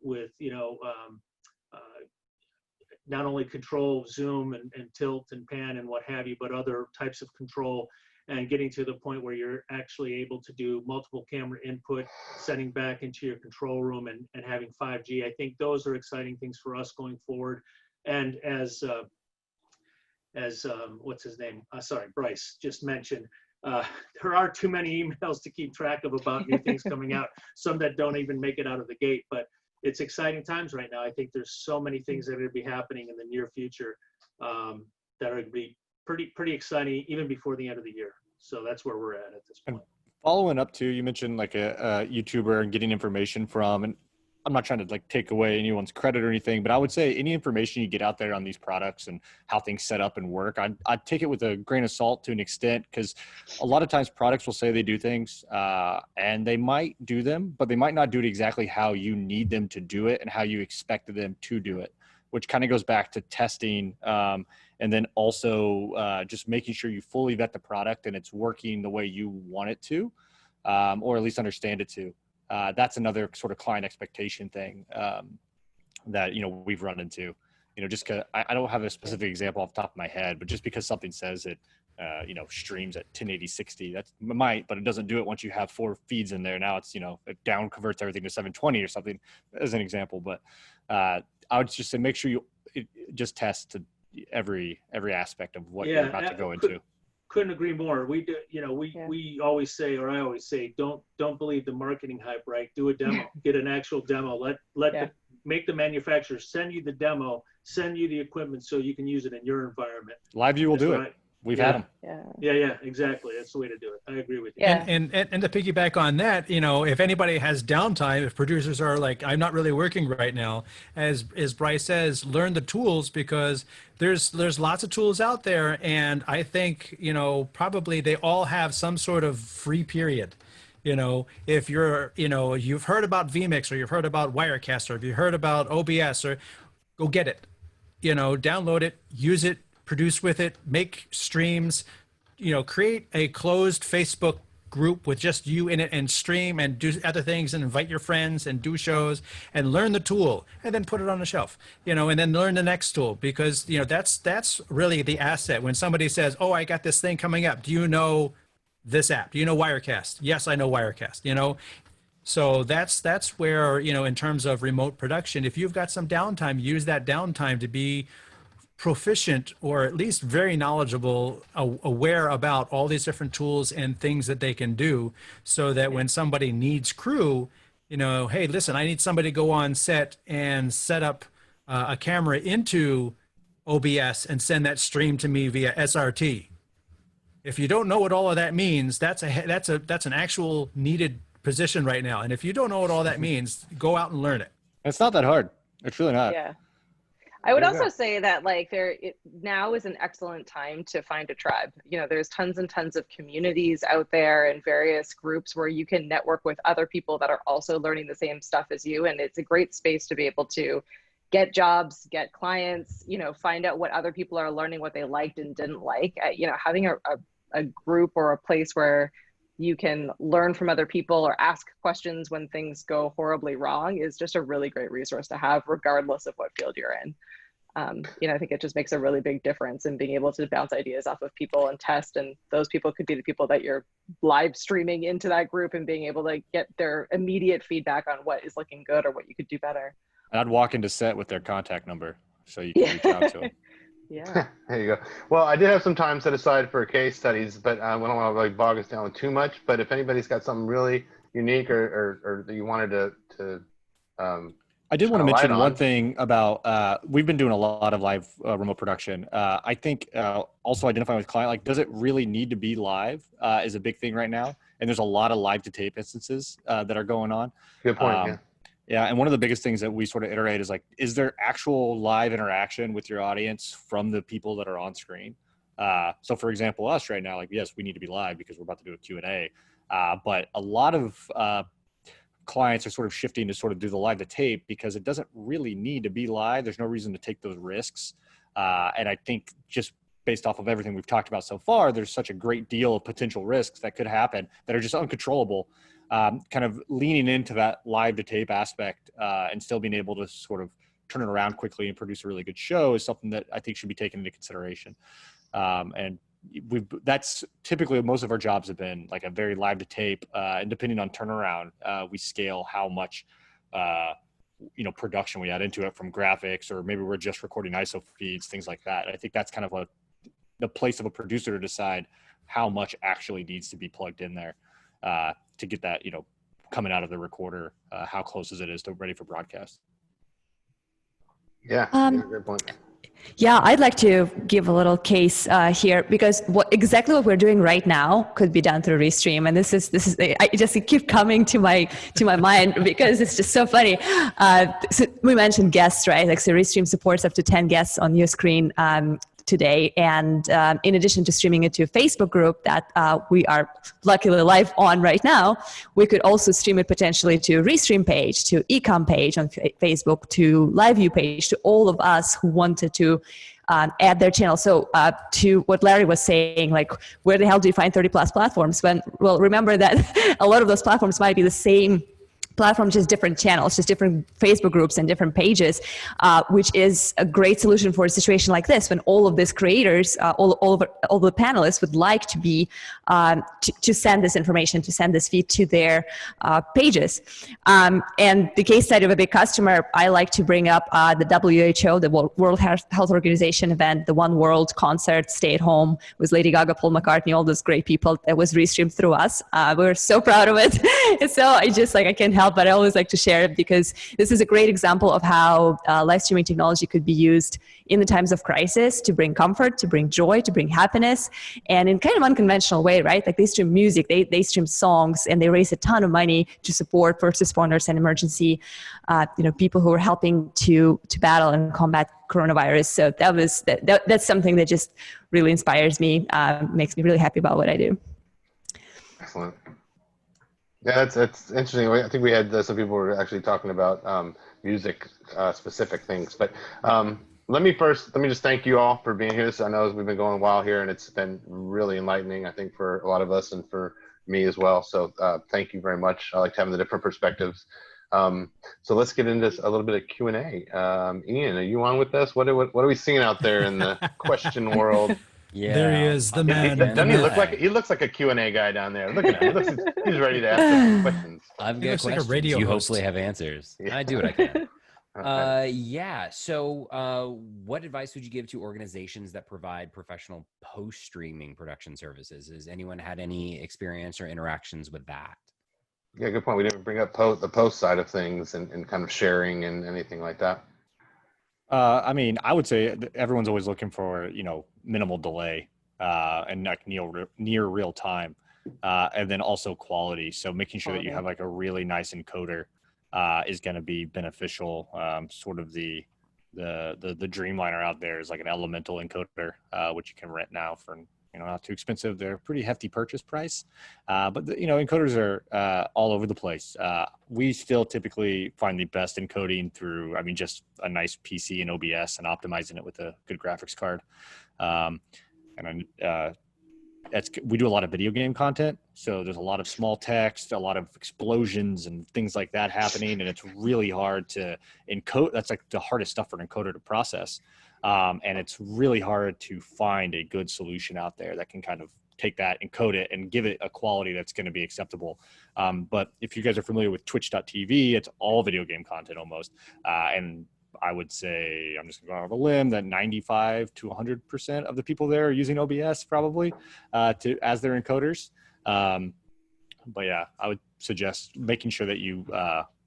with, not only control zoom and tilt and pan and what have you, but other types of control, and getting to the point where you're actually able to do multiple camera input, sending back into your control room and having 5G. I think those are exciting things for us going forward. And as what's his name? Sorry, Bryce just mentioned, there are too many emails to keep track of about new things coming out, some that don't even make it out of the gate, but it's exciting times right now. I think there's so many things that are going to be happening in the near future that are going to be pretty exciting even before the end of the year. So that's where we're at this point. And following up too, you mentioned like a YouTuber and getting information from, and I'm not trying to like take away anyone's credit or anything, but I would say any information you get out there on these products and how things set up and work, I'd take it with a grain of salt to an extent, because a lot of times products will say they do things and they might do them, but they might not do it exactly how you need them to do it and how you expected them to do it, which kind of goes back to testing and then also just making sure you fully vet the product and it's working the way you want it to, or at least understand it to. That's another sort of client expectation thing that, we've run into, just because I don't have a specific example off the top of my head, but just because something says it, streams at 1080, 60, that might, but it doesn't do it once you have 4 feeds in there. Now it's, it down converts everything to 720 or something as an example. But I would just say, make sure you just test to every aspect of what you're about to go into. Couldn't agree more. We do, we always say, or I always say, don't believe the marketing hype, right? Do a demo, get an actual demo. Make the manufacturer send you the demo, send you the equipment so you can use it in your environment. LiveView will do it. We've had them. Yeah, exactly. That's the way to do it. I agree with you. Yeah. And to piggyback on that, if anybody has downtime, if producers are like, I'm not really working right now, as Bryce says, learn the tools, because there's lots of tools out there. And I think, probably they all have some sort of free period. If you're, you've heard about vMix, or you've heard about Wirecast, or if you heard about OBS, or go get it, download it, use it, produce with it, make streams, create a closed Facebook group with just you in it and stream and do other things and invite your friends and do shows and learn the tool and then put it on the shelf, and then learn the next tool, because, that's really the asset. When somebody says, oh, I got this thing coming up, do you know this app? Do you know Wirecast? Yes, I know Wirecast, So that's where, in terms of remote production, if you've got some downtime, use that downtime to be proficient, or at least very knowledgeable, aware about all these different tools and things that they can do, so that when somebody needs crew, hey, listen, I need somebody to go on set and set up a camera into OBS and send that stream to me via SRT. If you don't know what all of that means, that's an actual needed position right now. And if you don't know what all that means, go out and learn it. It's not that hard. It's really not. Yeah. I would There you also go. say that like now is an excellent time to find a tribe. You know, there's tons and tons of communities out there and various groups where you can network with other people that are also learning the same stuff as you. And it's a great space to be able to get jobs, get clients, you know, find out what other people are learning, what they liked and didn't like. You know, having a group or a place where you can learn from other people or ask questions when things go horribly wrong is just a really great resource to have, regardless of what field you're in. You know, I think it just makes a really big difference in being able to bounce ideas off of people and test. And those people could be the people that you're live streaming into that group and being able to get their immediate feedback on what is looking good or what you could do better. I'd walk into set with their contact number so you can reach out to them. Yeah. There you go. Well, I did have some time set aside for case studies, but we don't want to like bog us down too much. But if anybody's got something really unique or that you wanted to I did want to shine a light mention on. one thing about we've been doing a lot of live remote production. I think also identifying with client, like, does it really need to be live is a big thing right now. And there's a lot of live to tape instances that are going on. Good point. Yeah. Yeah, and one of the biggest things that we sort of iterate is like, is there actual live interaction with your audience from the people that are on screen? So for example, us right now, like, yes, we need to be live because we're about to do a Q&A. But a lot of clients are sort of shifting to sort of do the live to tape because it doesn't really need to be live. There's no reason to take those risks. And I think just based off of everything we've talked about so far, there's such a great deal of potential risks that could happen that are just uncontrollable. Kind of leaning into that live to tape aspect and still being able to sort of turn it around quickly and produce a really good show is something that I think should be taken into consideration. And that's typically what most of our jobs have been, like a very live to tape, and depending on turnaround, we scale how much production we add into it from graphics, or maybe we're just recording ISO feeds, things like that. I think that's kind of the place of a producer to decide how much actually needs to be plugged in there to get that, coming out of the recorder, how close as it is to ready for broadcast. Yeah. Good point. Yeah, I'd like to give a little case here because exactly what we're doing right now could be done through Restream, and this is I just keep coming to my mind because it's just so funny. So we mentioned guests, right? Like, so Restream supports up to 10 guests on your screen today, and in addition to streaming it to a Facebook group that we are luckily live on right now, we could also stream it potentially to a Restream page, to Ecom page on Facebook, to Live View page, to all of us who wanted to add their channel. So to what Larry was saying, like, where the hell do you find 30 plus platforms? Well, remember that a lot of those platforms might be the same platform, just different channels, just different Facebook groups and different pages, which is a great solution for a situation like this, when all of these creators, all the panelists would like to be to send this information, to send this feed to their pages. And the case study of a big customer, I like to bring up the WHO, the World Health Organization event, the One World concert, Stay at Home with Lady Gaga, Paul McCartney, all those great people that was restreamed through us. We're so proud of it. So I can't help but I always like to share it because this is a great example of how live streaming technology could be used in the times of crisis to bring comfort, to bring joy, to bring happiness, and in kind of unconventional way, right? Like, they stream music, they stream songs, and they raise a ton of money to support first responders and emergency, people who are helping to battle and combat coronavirus. So that's something that just really inspires me, makes me really happy about what I do. Excellent. Yeah, that's interesting. I think we had some people were actually talking about music specific things, but let me just thank you all for being here. I know we've been going a while here, and it's been really enlightening, I think, for a lot of us and for me as well. So thank you very much. I like having the different perspectives. So let's get into a little bit of Q&A. Ian, are you on with us? What are we seeing out there in the question world? Yeah, there he is, the man. Doesn't he look like he looks like a Q&A guy down there? Look at him. He's ready to ask some questions. I've got questions. Like a radio you host. Hopefully have answers. Yeah. I do what I can. So what advice would you give to organizations that provide professional post-streaming production services? Has anyone had any experience or interactions with that? Yeah, good point. We didn't bring up the post side of things and kind of sharing and anything like that. I mean, I would say everyone's always looking for, minimal delay and like near real time. And then also quality. So making sure that you have like a really nice encoder is going to be beneficial. Sort of the Dreamliner out there is like an elemental encoder, which you can rent now for, not too expensive. They're a pretty hefty purchase price, but encoders are all over the place. We still typically find the best encoding through, just a nice PC and OBS and optimizing it with a good graphics card. We do a lot of video game content, so there's a lot of small text, a lot of explosions and things like that happening, and it's really hard to encode. That's like the hardest stuff for an encoder to process, and it's really hard to find a good solution out there that can kind of take that, encode it, and give it a quality that's going to be acceptable. But if you guys are familiar with Twitch.tv, it's all video game content almost, and I would say, I'm just going to go out on a limb, that 95 to 100% of the people there are using OBS probably as their encoders. But yeah, I would suggest making sure that you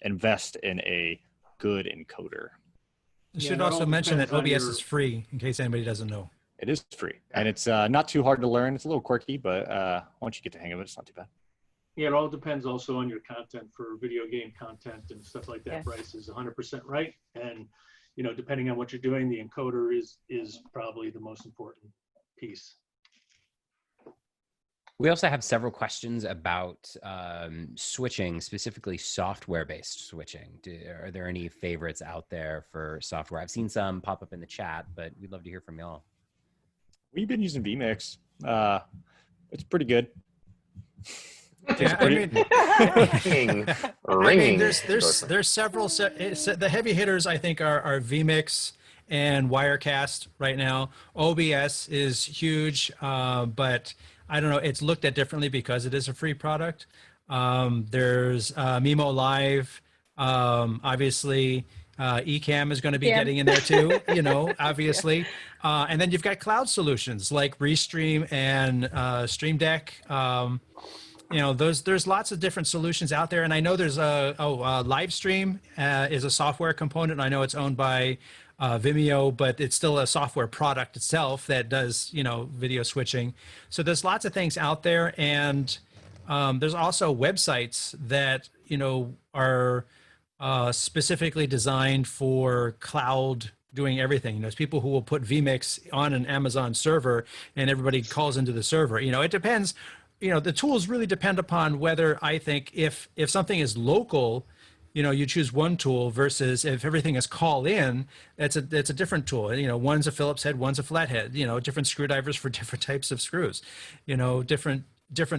invest in a good encoder. You should also mention that OBS is free in case anybody doesn't know. It is free, and it's not too hard to learn. It's a little quirky, but once you get the hang of it, it's not too bad. Yeah, it all depends also on your content. For video game content and stuff like that. Yeah. Bryce is 100% right. And, depending on what you're doing, the encoder is probably the most important piece. We also have several questions about switching, specifically software-based switching. Are there any favorites out there for software? I've seen some pop up in the chat, but we'd love to hear from y'all. We've been using vMix. It's pretty good. Yeah, there's several. The heavy hitters, I think, are vMix and Wirecast right now. OBS is huge, but I don't know. It's looked at differently because it is a free product. There's Mimo Live. Obviously, Ecamm is going to be getting in there too. Obviously, and then you've got cloud solutions like Restream and Stream Deck. There's lots of different solutions out there, and I know there's Livestream is a software component. I know it's owned by Vimeo, but it's still a software product itself that does video switching. So there's lots of things out there, and there's also websites that are specifically designed for cloud doing everything. There's people who will put vMix on an Amazon server, and everybody calls into the server. It depends. The tools really depend upon whether, I think, if something is local, you choose one tool versus if everything is call in, that's a different tool. One's a Phillips head, one's a flathead, different screwdrivers for different types of screws, different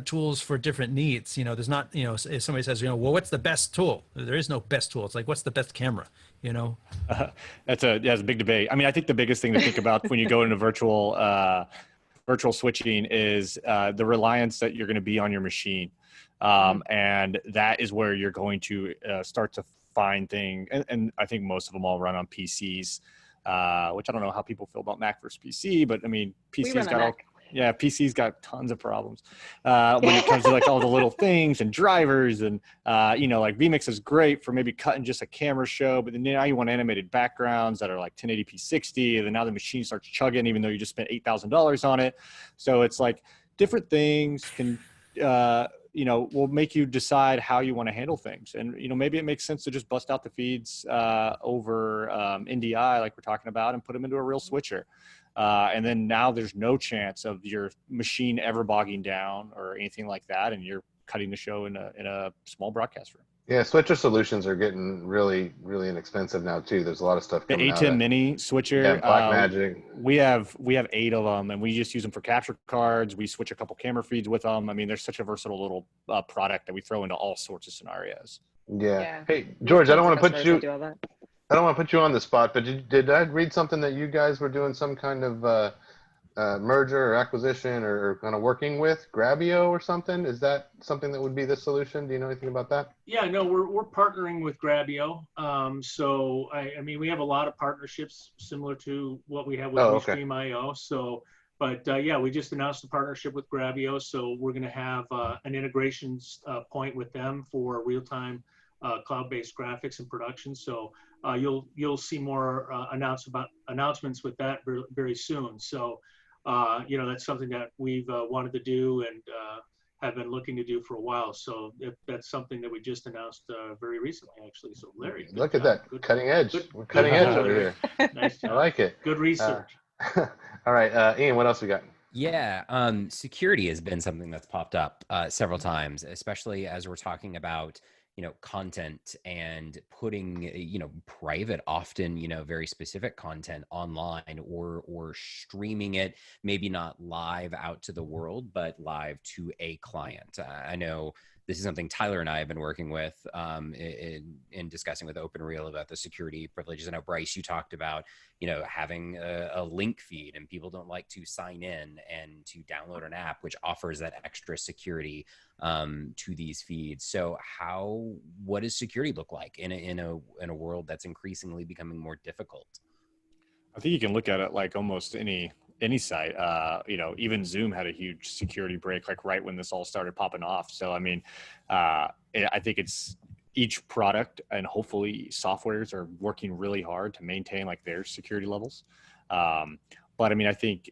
tools for different needs. There's not, if somebody says, well, what's the best tool? There is no best tool. It's like, what's the best camera? That's a big debate. I think the biggest thing to think about when you go into virtual switching is the reliance that you're going to be on your machine. And that is where you're going to start to find things. And I think most of them all run on PCs, which I don't know how people feel about Mac versus PC, but PC's got tons of problems when it comes to like all the little things and drivers and, like vMix is great for maybe cutting just a camera show, but then now you want animated backgrounds that are like 1080p 60, and then now the machine starts chugging even though you just spent $8,000 on it. So it's like different things can, will make you decide how you want to handle things. And, maybe it makes sense to just bust out the feeds over NDI like we're talking about and put them into a real switcher. And then now there's no chance of your machine ever bogging down or anything like that, and you're cutting the show in a small broadcast room. Yeah, switcher solutions are getting really, really inexpensive now too. There's a lot of stuff coming out. The A10 Mini switcher, Blackmagic. We have 8 of them, and we just use them for capture cards. We switch a couple camera feeds with them. They're such a versatile little product that we throw into all sorts of scenarios. Yeah. Hey, George, I don't want to put you on the spot, but did I read something that you guys were doing some kind of merger or acquisition or kind of working with Grabio or something? Is that something that would be the solution? Do you know anything about that? Yeah, no, we're partnering with Grabio. So we have a lot of partnerships similar to what we have with Restream.io. So, but we just announced a partnership with Grabio. So we're going to have an integrations point with them for real-time cloud-based graphics and production. So you'll see more announcements with that very, very soon. So that's something that we've wanted to do and have been looking to do for a while. So that's something that we just announced very recently, actually. So Larry, look at that, cutting edge. We're cutting edge over here. Nice job. I like it. Good research. All right, Ian, what else we got? Yeah, security has been something that's popped up several times, especially as we're talking about, content and putting, private, often, very specific content online or streaming it, maybe not live out to the world, but live to a client. I know this is something Tyler and I have been working with in discussing with OpenReel about the security privileges. I know, Bryce, you talked about, having a link feed, and people don't like to sign in and to download an app, which offers that extra security to these feeds. So what does security look like in a world that's increasingly becoming more difficult? I think you can look at it like almost any site. Even Zoom had a huge security break, like right when this all started popping off. So, I mean, I think it's each product and hopefully softwares are working really hard to maintain like their security levels. But I mean, I think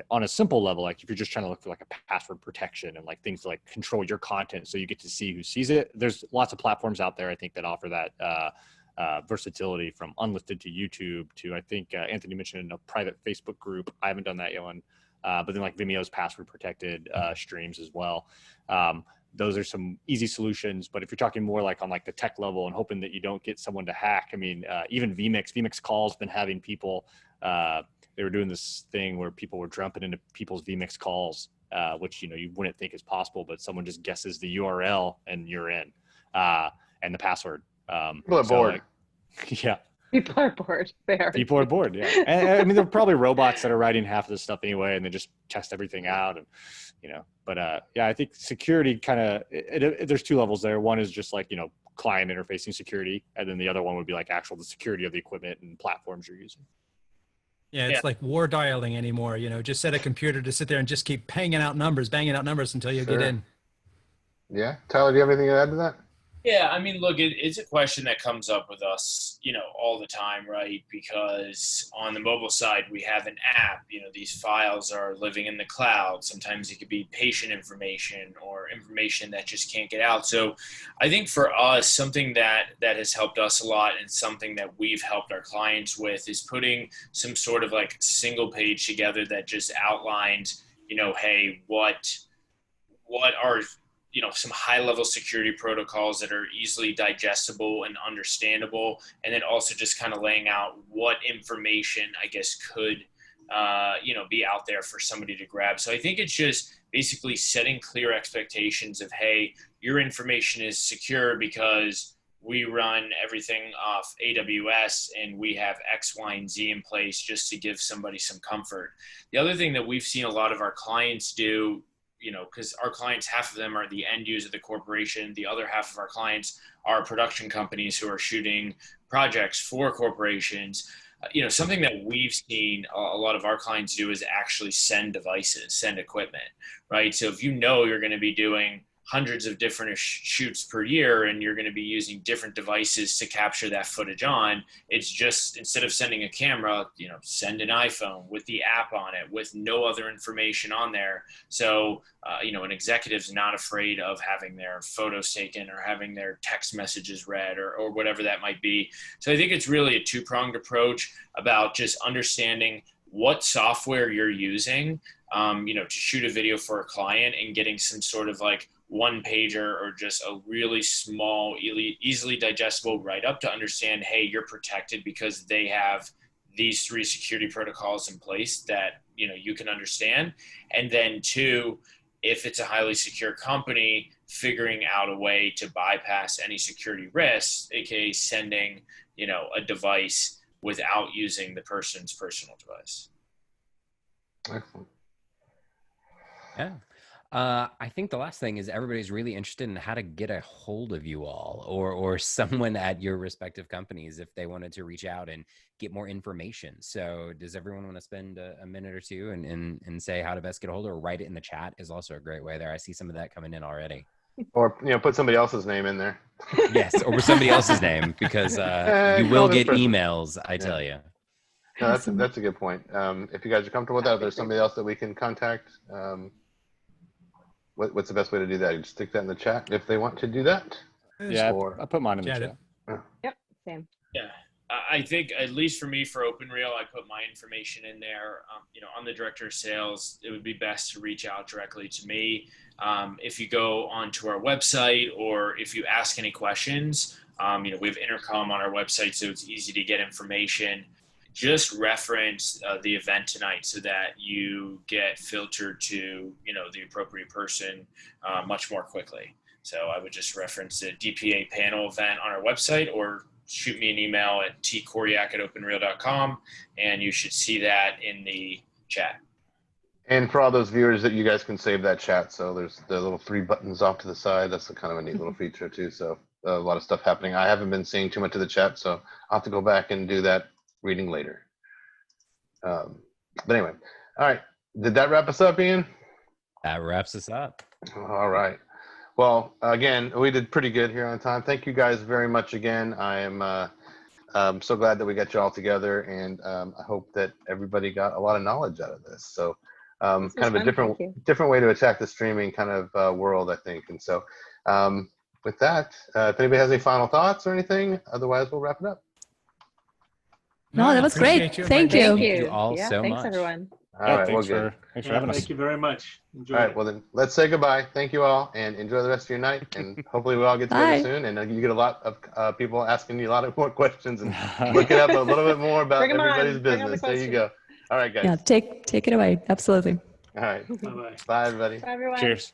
on a simple level, like if you're just trying to look for like a password protection and like things to like control your content so you get to see who sees it, there's lots of platforms out there, I think, that offer that versatility, from unlisted to YouTube to, I think Anthony mentioned, a private Facebook group. I haven't done that yet one, but then like Vimeo's password protected streams as well. Those are some easy solutions. But if you're talking more like on like the tech level and hoping that you don't get someone to hack, I mean, even vMix calls been having people, they were doing this thing where people were jumping into people's vMix calls, which, you wouldn't think is possible, but someone just guesses the URL and you're in, and the password. People are bored. Yeah. People are bored there. People are bored. Yeah. And I mean, there are probably robots that are writing half of this stuff anyway, and they just test everything out. And, but I think security kind of, there's two levels there. One is just like, client interfacing security. And then the other one would be like the security of the equipment and platforms you're using. Yeah, it's like war dialing anymore. Just set a computer to sit there and just keep banging out numbers until you get in. Yeah. Tyler, do you have anything to add to that? Yeah, I mean, look, it's a question that comes up with us, all the time, right? Because on the mobile side, we have an app. These files are living in the cloud. Sometimes it could be patient information or information that just can't get out. So I think for us, something that has helped us a lot and something that we've helped our clients with is putting some sort of like single page together that just outlines, hey, what are some high-level security protocols that are easily digestible and understandable, and then also just kind of laying out what information, I guess, could, be out there for somebody to grab. So I think it's just basically setting clear expectations of, hey, your information is secure because we run everything off AWS and we have X, Y, and Z in place just to give somebody some comfort. The other thing that we've seen a lot of our clients do, because our clients, half of them are the end user of the corporation. The other half of our clients are production companies who are shooting projects for corporations. Something that we've seen a lot of our clients do is actually send devices, send equipment, right? So if you're going to be doing hundreds of different shoots per year and you're going to be using different devices to capture that footage on, it's just, instead of sending a camera, send an iPhone with the app on it with no other information on there. So, an executive's not afraid of having their photos taken or having their text messages read or whatever that might be. So I think it's really a two-pronged approach about just understanding what software you're using, to shoot a video for a client, and getting some sort of like one pager or just a really small, easily digestible write-up to understand, hey, you're protected because they have these 3 security protocols in place that, you can understand. And then 2, if it's a highly secure company, figuring out a way to bypass any security risks, aka sending, a device without using the person's personal device. Excellent. Yeah. I think the last thing is everybody's really interested in how to get a hold of you all or someone at your respective companies if they wanted to reach out and get more information. So does everyone want to spend a minute or two and say how to best get a hold, or write it in the chat is also a great way there. I see some of that coming in already. Or put somebody else's name in there. Yes, or somebody else's name, because you will get emails, I tell you. No, Awesome. that's a good point. If you guys are comfortable with that, if there's somebody else that we can contact, what's the best way to do that? You just stick that in the chat if they want to do that. Yeah, Or I put mine in the Chat chat. it. Yep, same. Yeah, I think at least for me, for OpenReel, I put my information in there. On the director of sales, it would be best to reach out directly to me. If you go onto our website, or if you ask any questions, we have intercom on our website, so it's easy to get information. Just reference the event tonight so that you get filtered to the appropriate person much more quickly. So I would just reference the DPA panel event on our website, or shoot me an email at tkoryak@openreel.com, and you should see that in the chat. And for all those viewers, that you guys can save that chat. So there's the little 3 buttons off to the side. That's kind of a neat little feature too. So a lot of stuff happening. I haven't been seeing too much of the chat, so I'll have to go back and do that reading later. But anyway, all right. Did that wrap us up, Ian? That wraps us up. All right. Well, again, we did pretty good here on time. Thank you guys very much again. I am so glad that we got you all together, and I hope that everybody got a lot of knowledge out of this. So kind of a different way to attack the streaming kind of world, I think. And so with that, if anybody has any final thoughts or anything, otherwise we'll wrap it up. No, that was great. Appreciate you. Thank you. Thank you all so thanks, much. everyone. All right, well, thanks good. for having us. Thank you very much. Enjoy. All right, well then, let's say goodbye. Thank you all, and enjoy the rest of your night. And hopefully we all get together Bye. soon, and you get a lot of people asking you a lot of more questions and looking up a little bit more about Bring 'em on. everybody's Bring on the business. There you go. All right, guys. Yeah, take it away. Absolutely. All right. Bye-bye. Bye, everybody. Bye, everyone. Cheers.